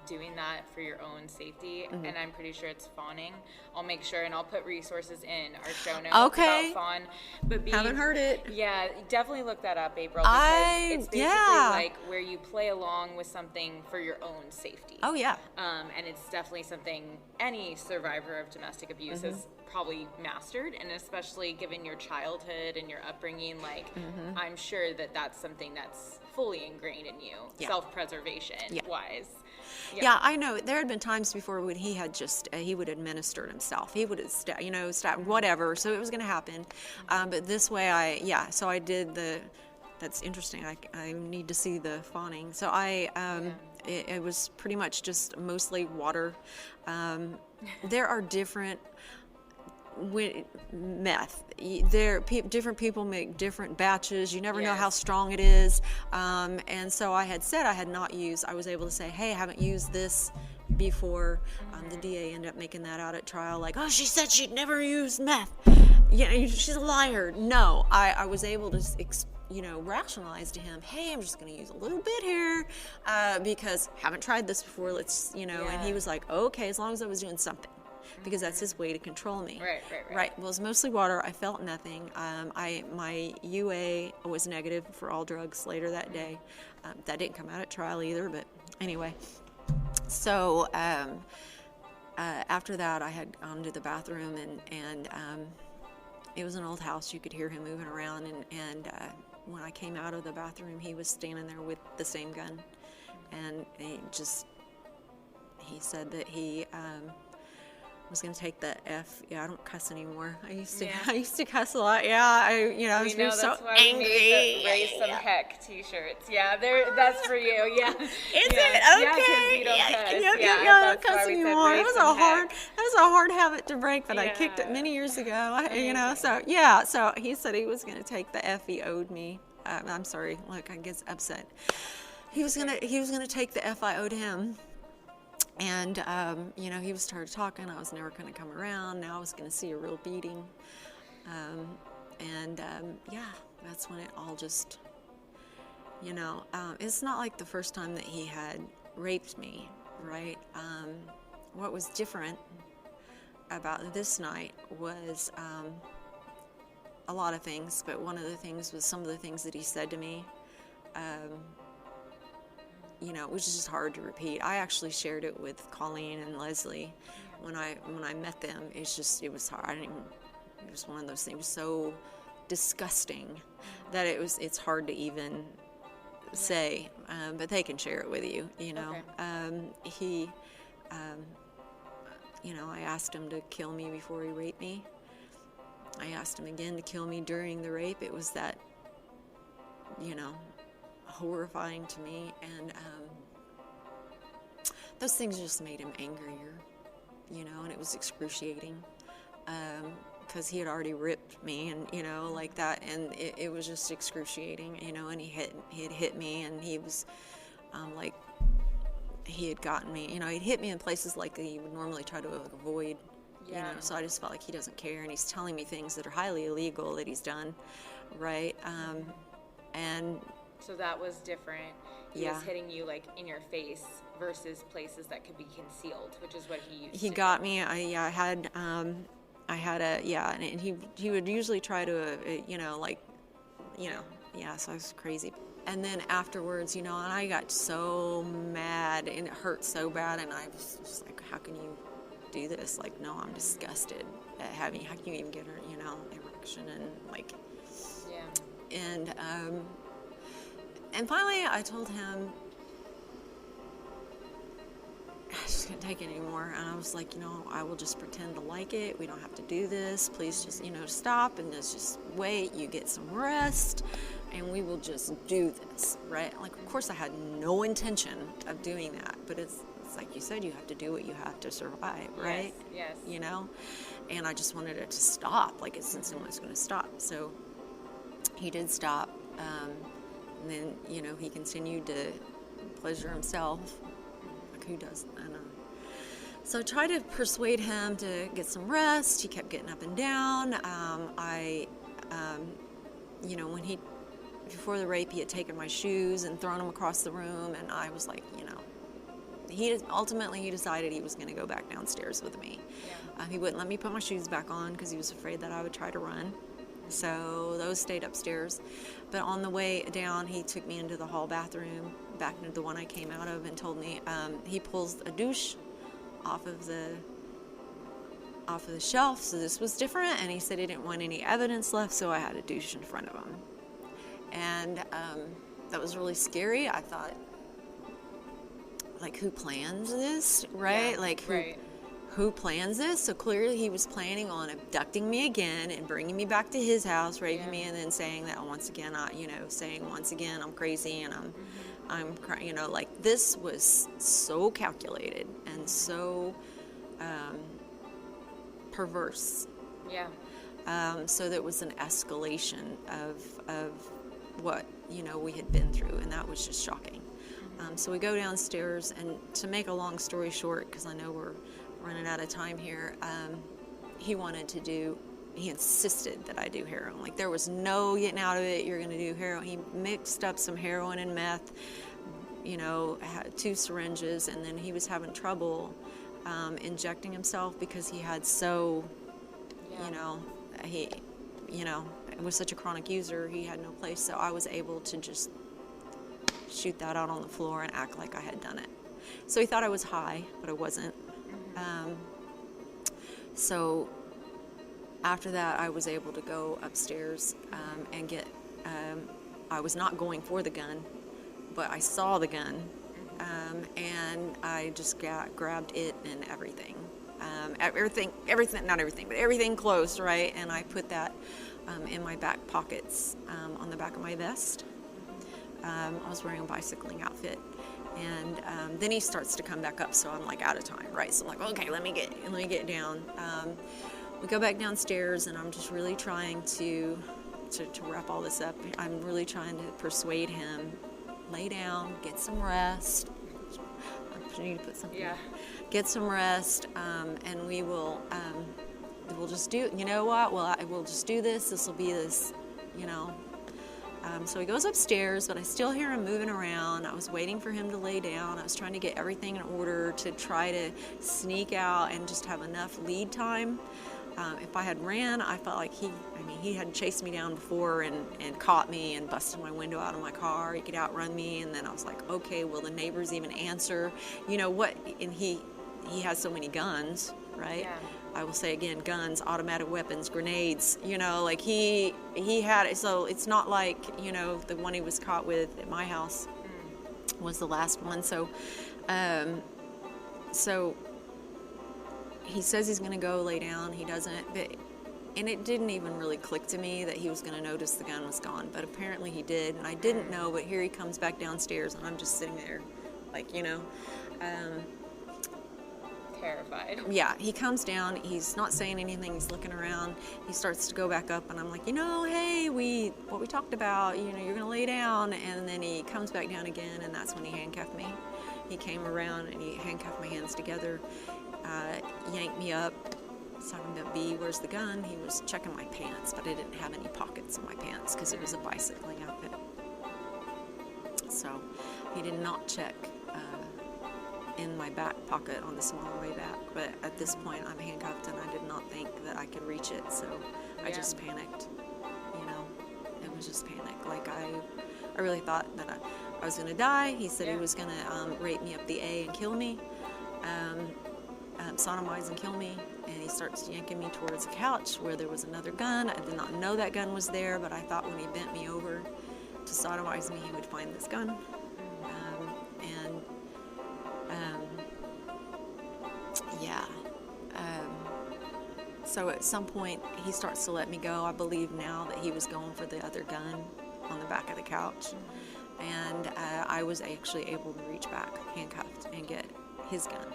doing that for your own safety, and I'm pretty sure it's fawning. I'll make sure, and I'll put resources in our show notes about fawn. But haven't heard it. Yeah, definitely look that up, April, because it's basically where you play along with something for your own safety. Oh yeah. And it's definitely something any survivor of domestic abuse has probably mastered, and especially given your childhood and your upbringing, I'm sure that that's something that's fully ingrained in you, self-preservation wise. Yeah, I know. There had been times before when he had just, he would administer it himself. He would have, stabbed, whatever. So it was going to happen. But this way so I did that's interesting. I need to see the fawning. So it was pretty much just mostly water. There are different meth. Different people make different batches. You never know how strong it is. And so I had said I had not used. I was able to say, hey, I haven't used this before. The DA ended up making that out at trial. She said she'd never used meth. She's a liar. No, I was able to rationalize to him, hey, I'm just going to use a little bit here because I haven't tried this before. Let's, and he was like, okay, as long as I was doing something. Because that's his way to control me. Right. Well, it was mostly water. I felt nothing. My UA was negative for all drugs later that day. That didn't come out at trial either, but anyway. So after that, I had gone to the bathroom, and it was an old house. You could hear him moving around, and when I came out of the bathroom, he was standing there with the same gun, and he said that he was going to take the F. Yeah, I don't cuss anymore. I used to cuss a lot. Yeah, I was being so angry. We raise some heck t-shirts. Yeah, that's for you. Yeah. Is it? Okay. Yeah, because you don't cuss. I don't cuss anymore. That was was a hard habit to break, but I kicked it many years ago. So he said he was going to take the F he owed me. I'm sorry. Look, I get upset. He was gonna take the F I owed him. And, he started talking. I was never going to come around. Now I was going to see a real beating. That's when it all just, it's not like the first time that he had raped me, right? What was different about this night was a lot of things, but one of the things was some of the things that he said to me. It was just hard to repeat. I actually shared it with Colleen and Leslie when I met them. It was hard. It was one of those things so disgusting that it's hard to even say. But they can share it with you. Okay. I asked him to kill me before he raped me. I asked him again to kill me during the rape. It was that, horrifying to me, and those things just made him angrier, and it was excruciating, because he had already ripped me, and like that, and it was just excruciating, and he had hit me, and he was he had gotten me, he'd hit me in places like he would normally try to avoid. So I just felt like he doesn't care, and he's telling me things that are highly illegal that he's done, right? And so that was different. He was hitting you like in your face versus places that could be concealed, which is what he used. He got me. I had and he would usually try to, so I was crazy. And then afterwards, and I got so mad, and it hurt so bad, and I was just like, how can you do this? Like, no, I'm disgusted at how can you even get her, erection, and like, and finally I told him I just couldn't take it anymore, and I was like, I will just pretend to like it. We don't have to do this. Please just, stop, and let's just wait. You get some rest, and we will just do this, right? Like, of course I had no intention of doing that, but it's like you said, you have to do what you have to survive, right? Yes. And I just wanted it to stop, like it's instantly was going to stop. So he did stop, and then, he continued to pleasure himself. Like, who does? I know. So I tried to persuade him to get some rest. He kept getting up and down. When before the rape, he had taken my shoes and thrown them across the room, and I was like, he decided he was going to go back downstairs with me. He wouldn't let me put my shoes back on because he was afraid that I would try to run. So those stayed upstairs. But on the way down, he took me into the hall bathroom, back into the one I came out of, and told me he pulls a douche off of the shelf. So this was different, and he said he didn't want any evidence left, so I had a douche in front of him. And that was really scary. I thought, like, who plans this, right? Who plans this? So clearly he was planning on abducting me again and bringing me back to his house, raping me, and then saying that once again I'm crazy, and I'm crying, like, this was so calculated and so perverse. So there was an escalation of what, we had been through, and that was just shocking. So we go downstairs, and to make a long story short, because I know we're running out of time here, he insisted that I do heroin. Like, there was no getting out of it. You're going to do heroin. He mixed up some heroin and meth, had 2 syringes, and then he was having trouble injecting himself because he had was such a chronic user, he had no place. So I was able to just shoot that out on the floor and act like I had done it. So he thought I was high, but I wasn't. So after that, I was able to go upstairs and get, I was not going for the gun, but I saw the gun, and I just grabbed it and everything. Not everything, but everything close, right? And I put that in my back pockets, on the back of my vest. I was wearing a bicycling outfit. And then he starts to come back up, so I'm like out of time, right? So I'm like, okay, let me get down. We go back downstairs, and I'm just really trying to wrap all this up. I'm really trying to persuade him, lay down, get some rest. I need to put something. Yeah. Get some rest, and we'll just do. You know what? We'll just do this. This will be this. You know. So he goes upstairs, but I still hear him moving around. I was waiting for him to lay down. I was trying to get everything in order to try to sneak out and just have enough lead time. If I had ran, I felt like he had chased me down before and caught me and busted my window out of my car. He could outrun me, and then I was like, okay, will the neighbors even answer? You know what? And he has so many guns, right? Yeah. I will say again, guns, automatic weapons, grenades, you know, like he had it. So it's not like, you know, the one he was caught with at my house was the last one. So he says he's going to go lay down. He doesn't. And it didn't even really click to me that he was going to notice the gun was gone. But apparently he did. And I didn't know, but here he comes back downstairs, and I'm just sitting there like, you know. Terrified. Yeah, he comes down. He's not saying anything. He's looking around. He starts to go back up, and I'm like, you know, hey, what we talked about, you know, you're going to lay down. And then he comes back down again, and that's when he handcuffed me. He came around, and he handcuffed my hands together, yanked me up. He's talking about B, where's the gun? He was checking my pants, but I didn't have any pockets in my pants because it was a bicycling outfit. So he did not check in my back pocket on the smaller way back, but at this point I'm handcuffed, and I did not think that I could reach it, so I just panicked. You know, it was just panic. Like I really thought that I was gonna die. He said he was gonna rape me up the A and kill me, sodomize and kill me, and he starts yanking me towards the couch where there was another gun. I did not know that gun was there, but I thought when he bent me over to sodomize me, he would find this gun. So at some point, he starts to let me go. I believe now that he was going for the other gun on the back of the couch. And I was actually able to reach back, handcuffed, and get his gun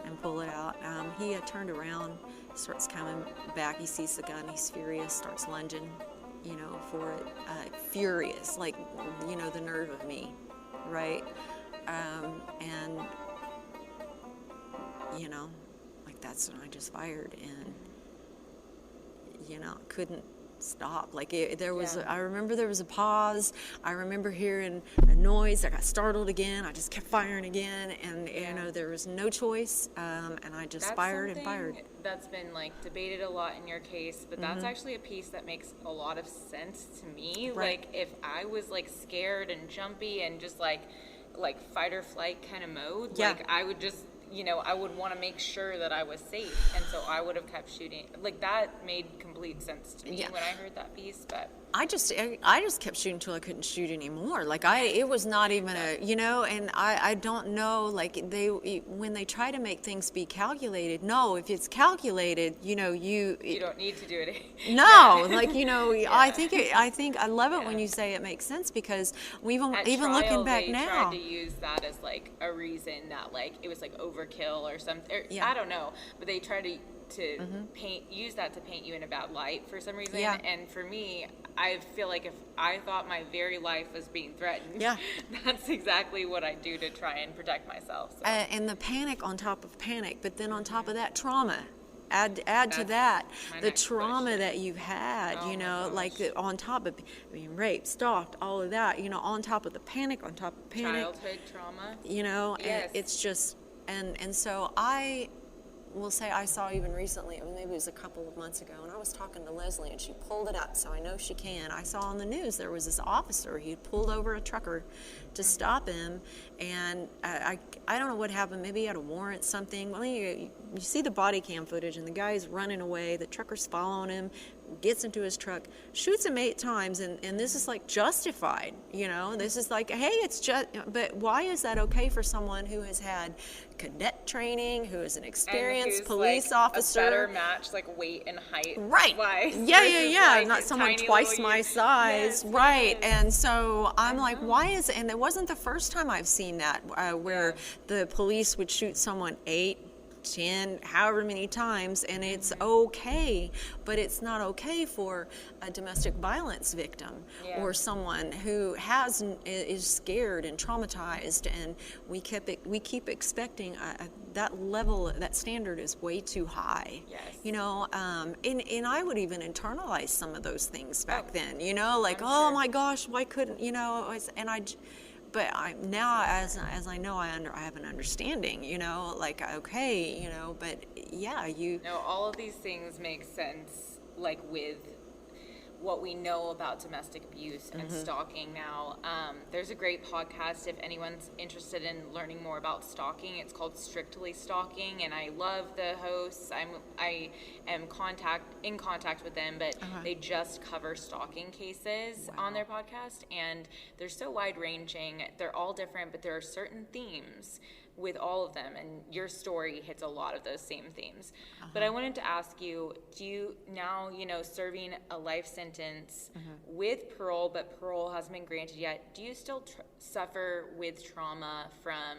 and pull it out. He had turned around, starts coming back. He sees the gun. He's furious, starts lunging, you know, for it. Furious, like, you know, the nerve of me, right? And, you know, like that's when I just fired, and, you know, couldn't stop. Like there was, I remember there was a pause. I remember hearing a noise. I got startled again. I just kept firing again, and you know, there was no choice. And I just fired and fired. That's been like debated a lot in your case, but that's actually a piece that makes a lot of sense to me. Right. Like if I was like scared and jumpy and just like fight or flight kind of mode, like I would just, you know, I would want to make sure that I was safe, and so I would have kept shooting. Like that made complete sense to me when I heard that piece. But I just kept shooting until I couldn't shoot anymore. Like it was not even a, you know, and I don't know, like when they try to make things be calculated, no, if it's calculated, you know, you don't need to do it. No, like, you know, I think I love it when you say it makes sense, because even looking back now, tried to use that as like a reason that like it was like overkill or something. Or, I don't know, but they tried to use that to paint you in a bad light for some reason. And for me, I feel like if I thought my very life was being threatened, that's exactly what I do to try and protect myself. So. And the panic on top of panic, but then on top of that, trauma. Add to that the trauma that you've had, you know, like on top of being raped, stalked, all of that, you know, on top of the panic, on top of panic. Childhood trauma. You know, and it's just, and so I will say I saw even recently, maybe it was a couple of months ago, and I was talking to Leslie, and she pulled it up, so I know she can. I saw on the news there was this officer. He pulled over a trucker to stop him, and I don't know what happened. Maybe he had a warrant, something. Well, you see the body cam footage, and the guy's running away. The trucker's following him, gets into his truck, shoots him 8 times, and this is like justified, you know? This is like, hey, it's just, but why is that okay for someone who has had cadet training, who is an experienced police officer? A better match, like weight and height. Right. Wise, Yeah. like Not someone twice my size. Yes, right. yes. And so I'm like, why is it? And it wasn't the first time I've seen that, where the police would shoot someone 8, 10, however many times, and it's okay, but it's not okay for a domestic violence victim or someone who is scared and traumatized, and we keep expecting that level, that standard is way too high. Yes. You know, and I would even internalize some of those things back then, you know, like, I'm sure. my gosh, why couldn't, you know, but now, as I know, I have an understanding, you know, like, okay, you know, but yeah, No, all of these things make sense, like with what we know about domestic abuse and stalking now. There's a great podcast if anyone's interested in learning more about stalking. It's called Strictly Stalking, and I love the hosts. I am in contact with them, but they just cover stalking cases on their podcast, and they're so wide ranging. They're all different, but there are certain themes with all of them, and your story hits a lot of those same themes. But I wanted to ask you, do you now, you know, serving a life sentence with parole, but parole hasn't been granted yet, do you still suffer with trauma from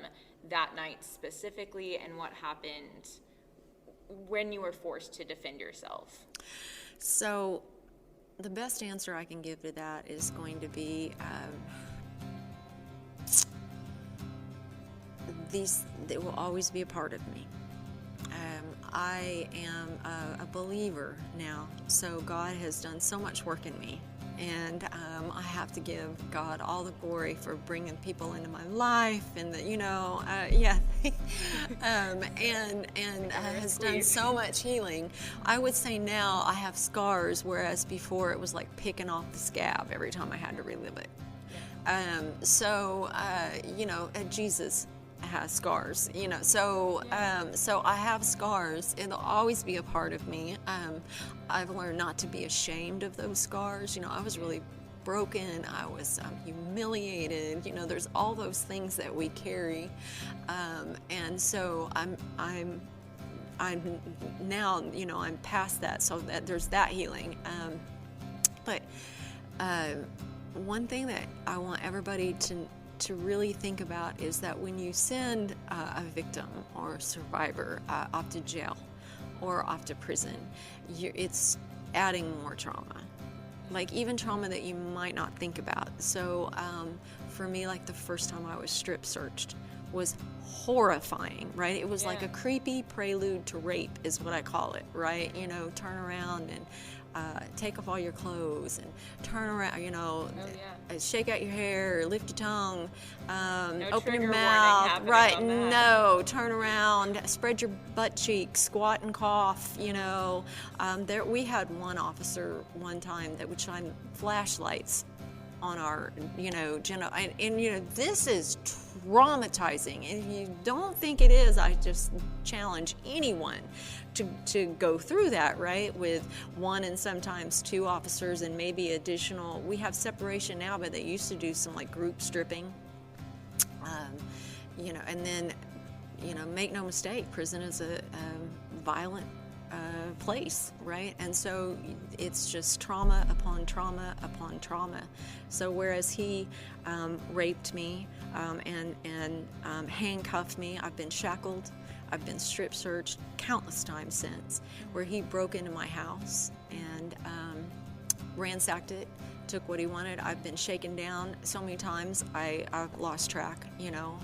that night specifically, and what happened when you were forced to defend yourself? So the best answer I can give to that is going to be they will always be a part of me. I am a believer now, so God has done so much work in me, and I have to give God all the glory for bringing people into my life, and and has done so much healing. I would say now I have scars, whereas before it was like picking off the scab every time I had to relive it. Jesus has scars, you know, so I have scars. It'll always be a part of me. I've learned not to be ashamed of those scars. You know, I was really broken, I was humiliated, you know, there's all those things that we carry, and so I'm now, you know, I'm past that, so that there's that healing, but one thing that I want everybody to really think about is that when you send a victim or a survivor off to jail or off to prison, it's adding more trauma, like even trauma that you might not think about. So for me, like the first time I was strip searched was horrifying, right? It was like a creepy prelude to rape is what I call it, right? You know, turn around and take off all your clothes and turn around, you know, shake out your hair, lift your tongue, open your mouth, right? No, turn around, spread your butt cheeks, squat and cough, you know. We had one officer one time that would shine flashlights on our, you know, and you know, this is traumatizing. If you don't think it is, I just challenge anyone to go through that, right, with one and sometimes 2 officers and maybe additional. We have separation now, but they used to do some like group stripping, you know, and then, you know, make no mistake, prison is a violent place, right? And so it's just trauma upon trauma upon trauma. So whereas he raped me and handcuffed me, I've been shackled, I've been strip searched countless times since, where he broke into my house and ransacked it, took what he wanted. I've been shaken down so many times, I've lost track, you know,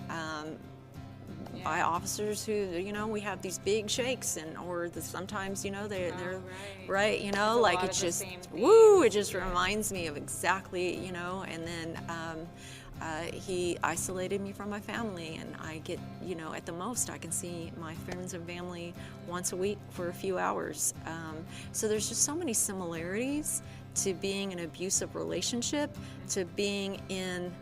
by officers who, you know, we have these big shakes, and sometimes, you know, they're right, you know, like it's just it just reminds me of exactly, you know. And then he isolated me from my family, and I get, you know, at the most I can see my friends and family once a week for a few hours. So there's just so many similarities to being in an abusive relationship to being in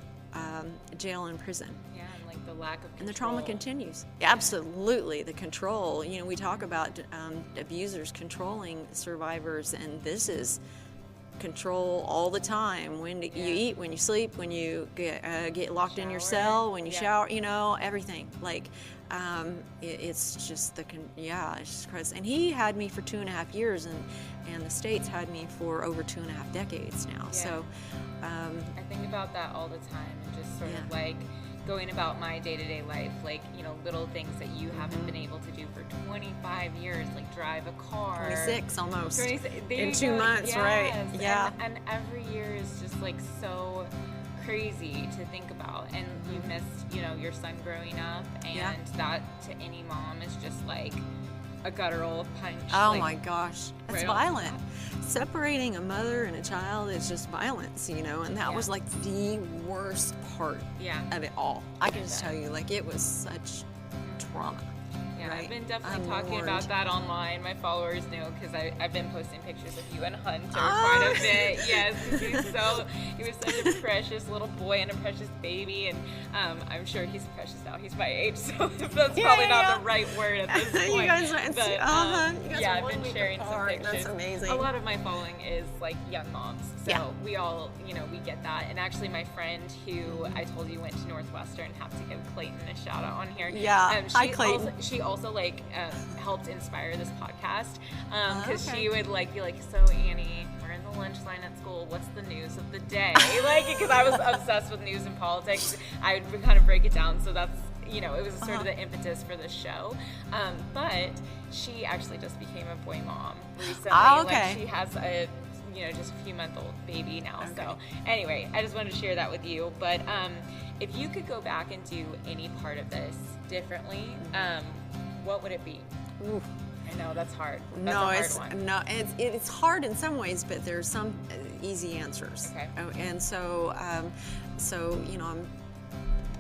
jail and prison. Yeah, and like the lack of control. And the trauma continues. Absolutely, the control. You know, we talk about abusers controlling survivors, and this is control all the time. When you eat, when you sleep, when you get locked in your cell, when you shower, you know, everything. Like, it's just it's just crazy. And he had me for 2.5 years, and the states had me for over 2.5 decades now. Yeah. So I think about that all the time, and just sort of like going about my day-to-day life, like, you know, little things that you haven't been able to do for 25 years, like drive a car. 26 almost. 26, in 2 months, yes. right? Yeah. And every year is just like so crazy to think about, and you missed, you know, your son growing up, and that to any mom is just like a guttural punch. Oh like, my gosh, it's right violent. Separating a mother and a child is just violence, you know, and that was like the worst part of it all. I can just tell you, like, it was such trauma. Yeah, right? I've been definitely talking about that online. My followers know, because I've been posting pictures of you and Hunter quite a bit. Yes, he was such a precious little boy and a precious baby, and I'm sure he's precious now. He's my age, so that's probably not the right word at this point. You guys are, but, I've been sharing some pictures. That's amazing. A lot of my following is like young moms, so we all, you know, we get that. And actually, my friend who I told you went to Northwestern, have to give Clayton a shout out on here. Yeah, hi Clayton. She also like helped inspire this podcast, because she would like be like, so Annie, we're in the lunch line at school, what's the news of the day? Like, because I was obsessed with news and politics, I would kind of break it down. So that's, you know, it was sort of the impetus for this show. But she actually just became a boy mom recently. Like, she has a, you know, just a few-month-old baby now. So anyway, I just wanted to share that with you. But if you could go back and do any part of this differently, what would it be? Oof. I know that's hard. That's it's hard in some ways, but there's some easy answers. Okay. And so you know, I'm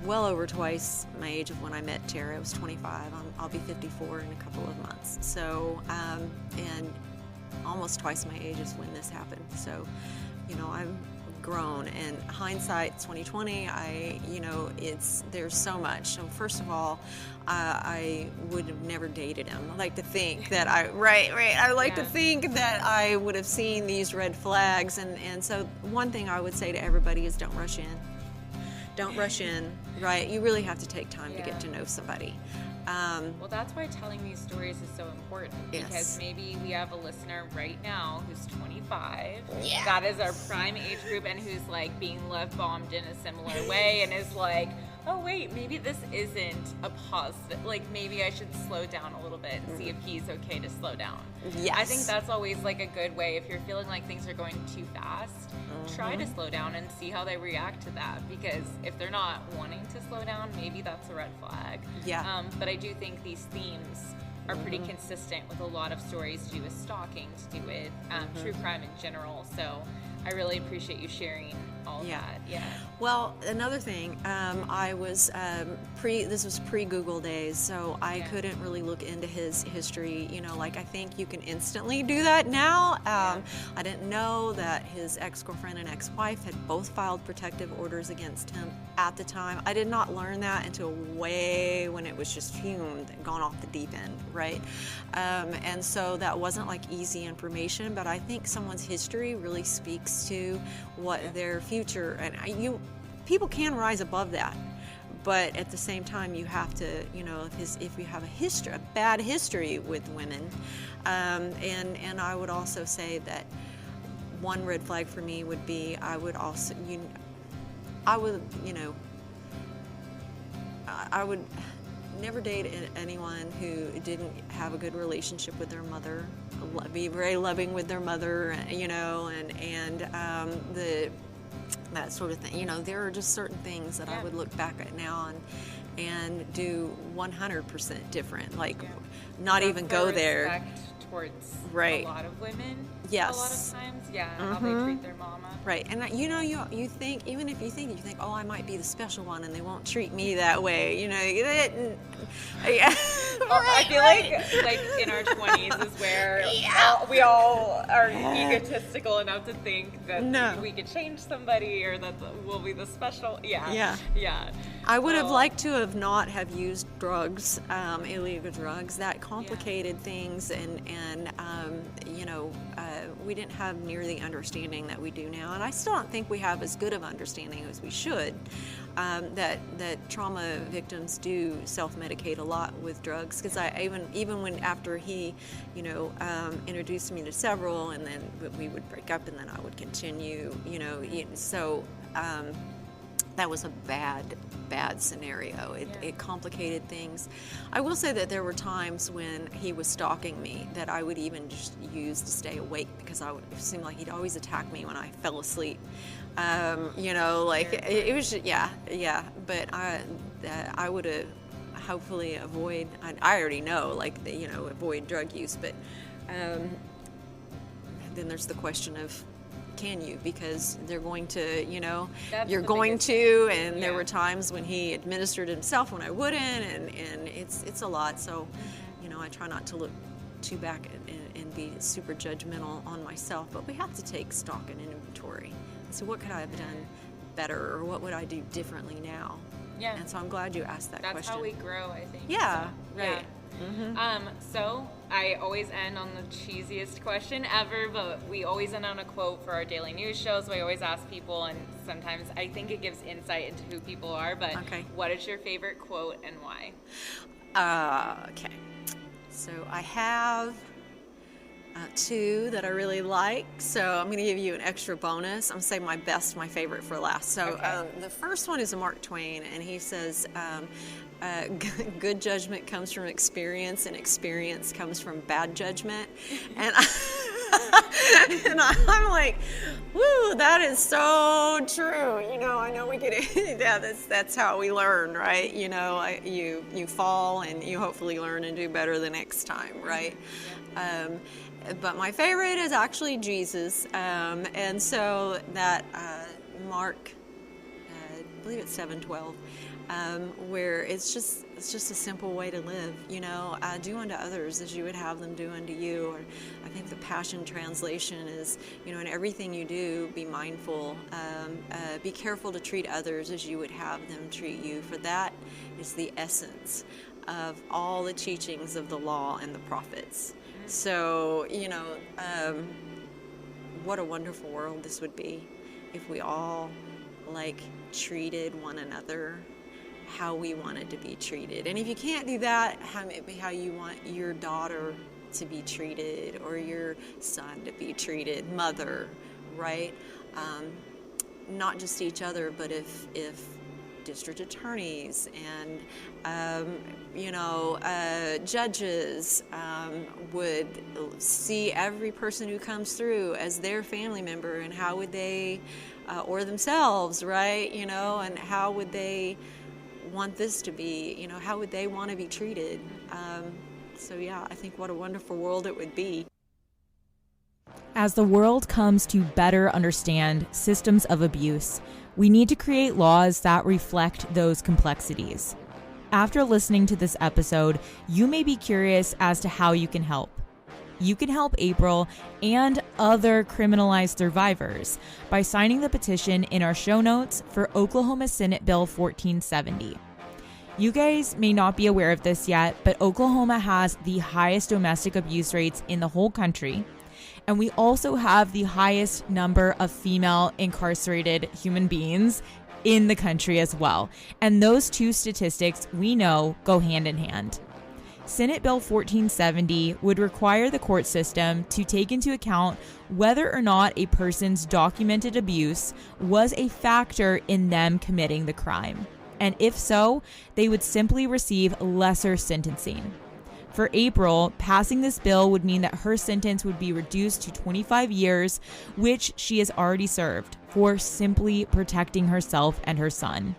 well over twice my age of when I met Tara. I was 25. I'll be 54 in a couple of months. So and almost twice my age is when this happened. So, you know, I'm grown, and hindsight 2020, there's so much. So first of all, I would have never dated him. I like to think that I like to think that I would have seen these red flags, and so one thing I would say to everybody is don't rush in, right? You really have to take time to get to know somebody. Well, that's why telling these stories is so important, because maybe we have a listener right now who's 25. Yeah. That is our prime age group, and who's like being love bombed in a similar way, and is like, oh wait, maybe this isn't a positive. Like, maybe I should slow down a little bit and see if he's okay to slow down. Yes. I think that's always like a good way. If you're feeling like things are going too fast, try to slow down and see how they react to that. Because if they're not wanting to slow down, maybe that's a red flag. Yeah. But I do think these themes are pretty consistent with a lot of stories to do with stalking, to do with true crime in general. So I really appreciate you sharing all that. Yeah. Well, another thing, I was this was pre-Google days, so I couldn't really look into his history. You know, like, I think you can instantly do that now. I didn't know that his ex-girlfriend and ex-wife had both filed protective orders against him at the time. I did not learn that until way when it was just fumed and gone off the deep end, right? And so that wasn't like easy information, but I think someone's history really speaks to what their future, and people can rise above that, but at the same time you have to, you know, if you have a bad history with women, and I would also say that one red flag for me would be I would never date anyone who didn't have a good relationship with their mother, be very loving with their mother, you know, and that sort of thing. You know, there are just certain things that I would look back at now and do 100% different, like not even go there. Towards right. a lot of women. Yes. A lot of times, how they treat their mama. Right, and you think, even if you think, oh, I might be the special one, and they won't treat me that way. I feel like in our 20s is where we all are egotistical enough to think that we could change somebody, or that we'll be the special. Yeah. I would have liked to have not have used drugs, illegal drugs. That complicated things, and we didn't have near the understanding that we do now, and I still don't think we have as good of understanding as we should. That trauma victims do self-medicate a lot with drugs, because I even when after he introduced me to several, and then we would break up, and then I would continue, so that was a bad scenario. It complicated things. I will say that there were times when he was stalking me that I would even just use to stay awake, because it seemed like he'd always attack me when I fell asleep. It was just, but I would have hopefully avoid. I already know, avoid drug use, but then there's the question of, can you? Because they're going to, you're going to, and there were times when he administered himself when I wouldn't, and it's a lot. So, I try not to look too back and be super judgmental on myself, but we have to take stock and inventory. So what could I have done better, or what would I do differently now? Yeah. And so I'm glad you asked that question. That's how we grow, I think. Yeah, so, right. Yeah. Mm-hmm. So I always end on the cheesiest question ever, but we always end on a quote for our daily news show. So I always ask people, and sometimes I think it gives insight into who people are, but what is your favorite quote and why? Okay. So I have two that I really like. So I'm going to give you an extra bonus. I'm going to say my favorite for last. So the first one is Mark Twain, and he says, good judgment comes from experience, and experience comes from bad judgment. And I'm like, woo, that is so true. I know we get it. Yeah, that's how we learn, right? You fall, and you hopefully learn and do better the next time, right? But my favorite is actually Jesus, and so that Mark, I believe it's 7:12, where it's just a simple way to live. Do unto others as you would have them do unto you. Or I think the Passion Translation is, in everything you do, be mindful, be careful to treat others as you would have them treat you, for that is the essence of all the teachings of the law and the prophets. So, what a wonderful world this would be if we all, treated one another how we wanted to be treated. And if you can't do that, how you want your daughter to be treated, or your son to be treated, mother, right? Not just each other, but if district attorneys and judges would see every person who comes through as their family member, and how would they or themselves, right? And how would they want this to be? How would they want to be treated? I think what a wonderful world it would be. As the world comes to better understand systems of abuse, we need to create laws that reflect those complexities. After listening to this episode, you may be curious as to how you can help. You can help April and other criminalized survivors by signing the petition in our show notes for Oklahoma Senate Bill 1470. You guys may not be aware of this yet, but Oklahoma has the highest domestic abuse rates in the whole country. And we also have the highest number of female incarcerated human beings in the country as well. And those two statistics, we know, go hand in hand. Senate Bill 1470 would require the court system to take into account whether or not a person's documented abuse was a factor in them committing the crime. And if so, they would simply receive lesser sentencing. For April, passing this bill would mean that her sentence would be reduced to 25 years, which she has already served, for simply protecting herself and her son.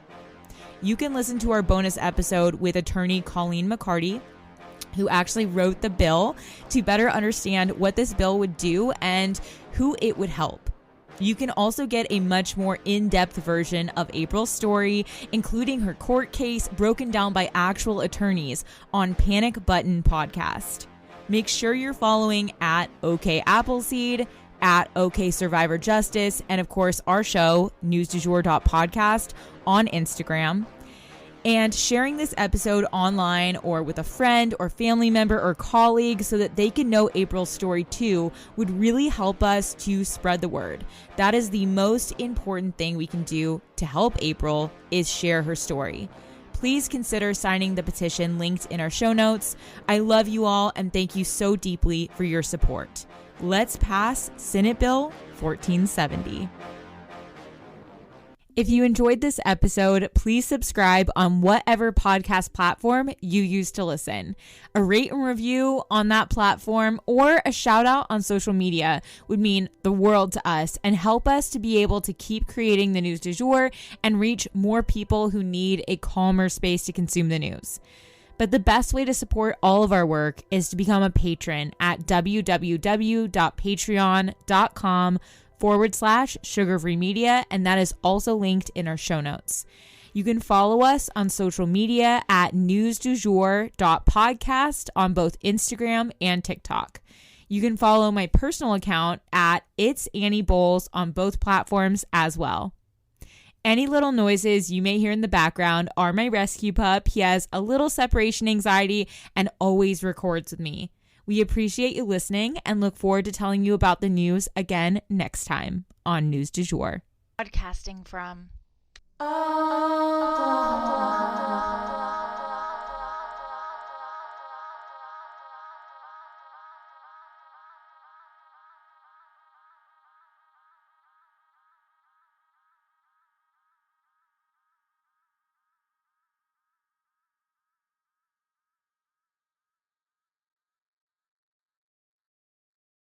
You can listen to our bonus episode with attorney Colleen McCarty, who actually wrote the bill to better understand what this bill would do and who it would help. You can also get a much more in-depth version of April's story, including her court case broken down by actual attorneys on Panic Button Podcast. Make sure you're following at OK Appleseed, at OK Survivor Justice, and of course our show, newsdujour.podcast, on Instagram. And sharing this episode online or with a friend or family member or colleague so that they can know April's story too would really help us to spread the word. That is the most important thing we can do to help April, is share her story. Please consider signing the petition linked in our show notes. I love you all and thank you so deeply for your support. Let's pass Senate Bill 1470. If you enjoyed this episode, please subscribe on whatever podcast platform you use to listen. A rate and review on that platform or a shout out on social media would mean the world to us and help us to be able to keep creating the news du jour and reach more people who need a calmer space to consume the news. But the best way to support all of our work is to become a patron at www.patreon.com/sugarfree media, and that is also linked in our show notes. You can follow us on social media at newsdujour.podcast on both Instagram and TikTok. You can follow my personal account at It's Annie Bowles on both platforms as well. Any little noises you may hear in the background are my rescue pup. He has a little separation anxiety and always records with me. We appreciate you listening and look forward to telling you about the news again next time on News du Jour. Broadcasting from Oklahoma.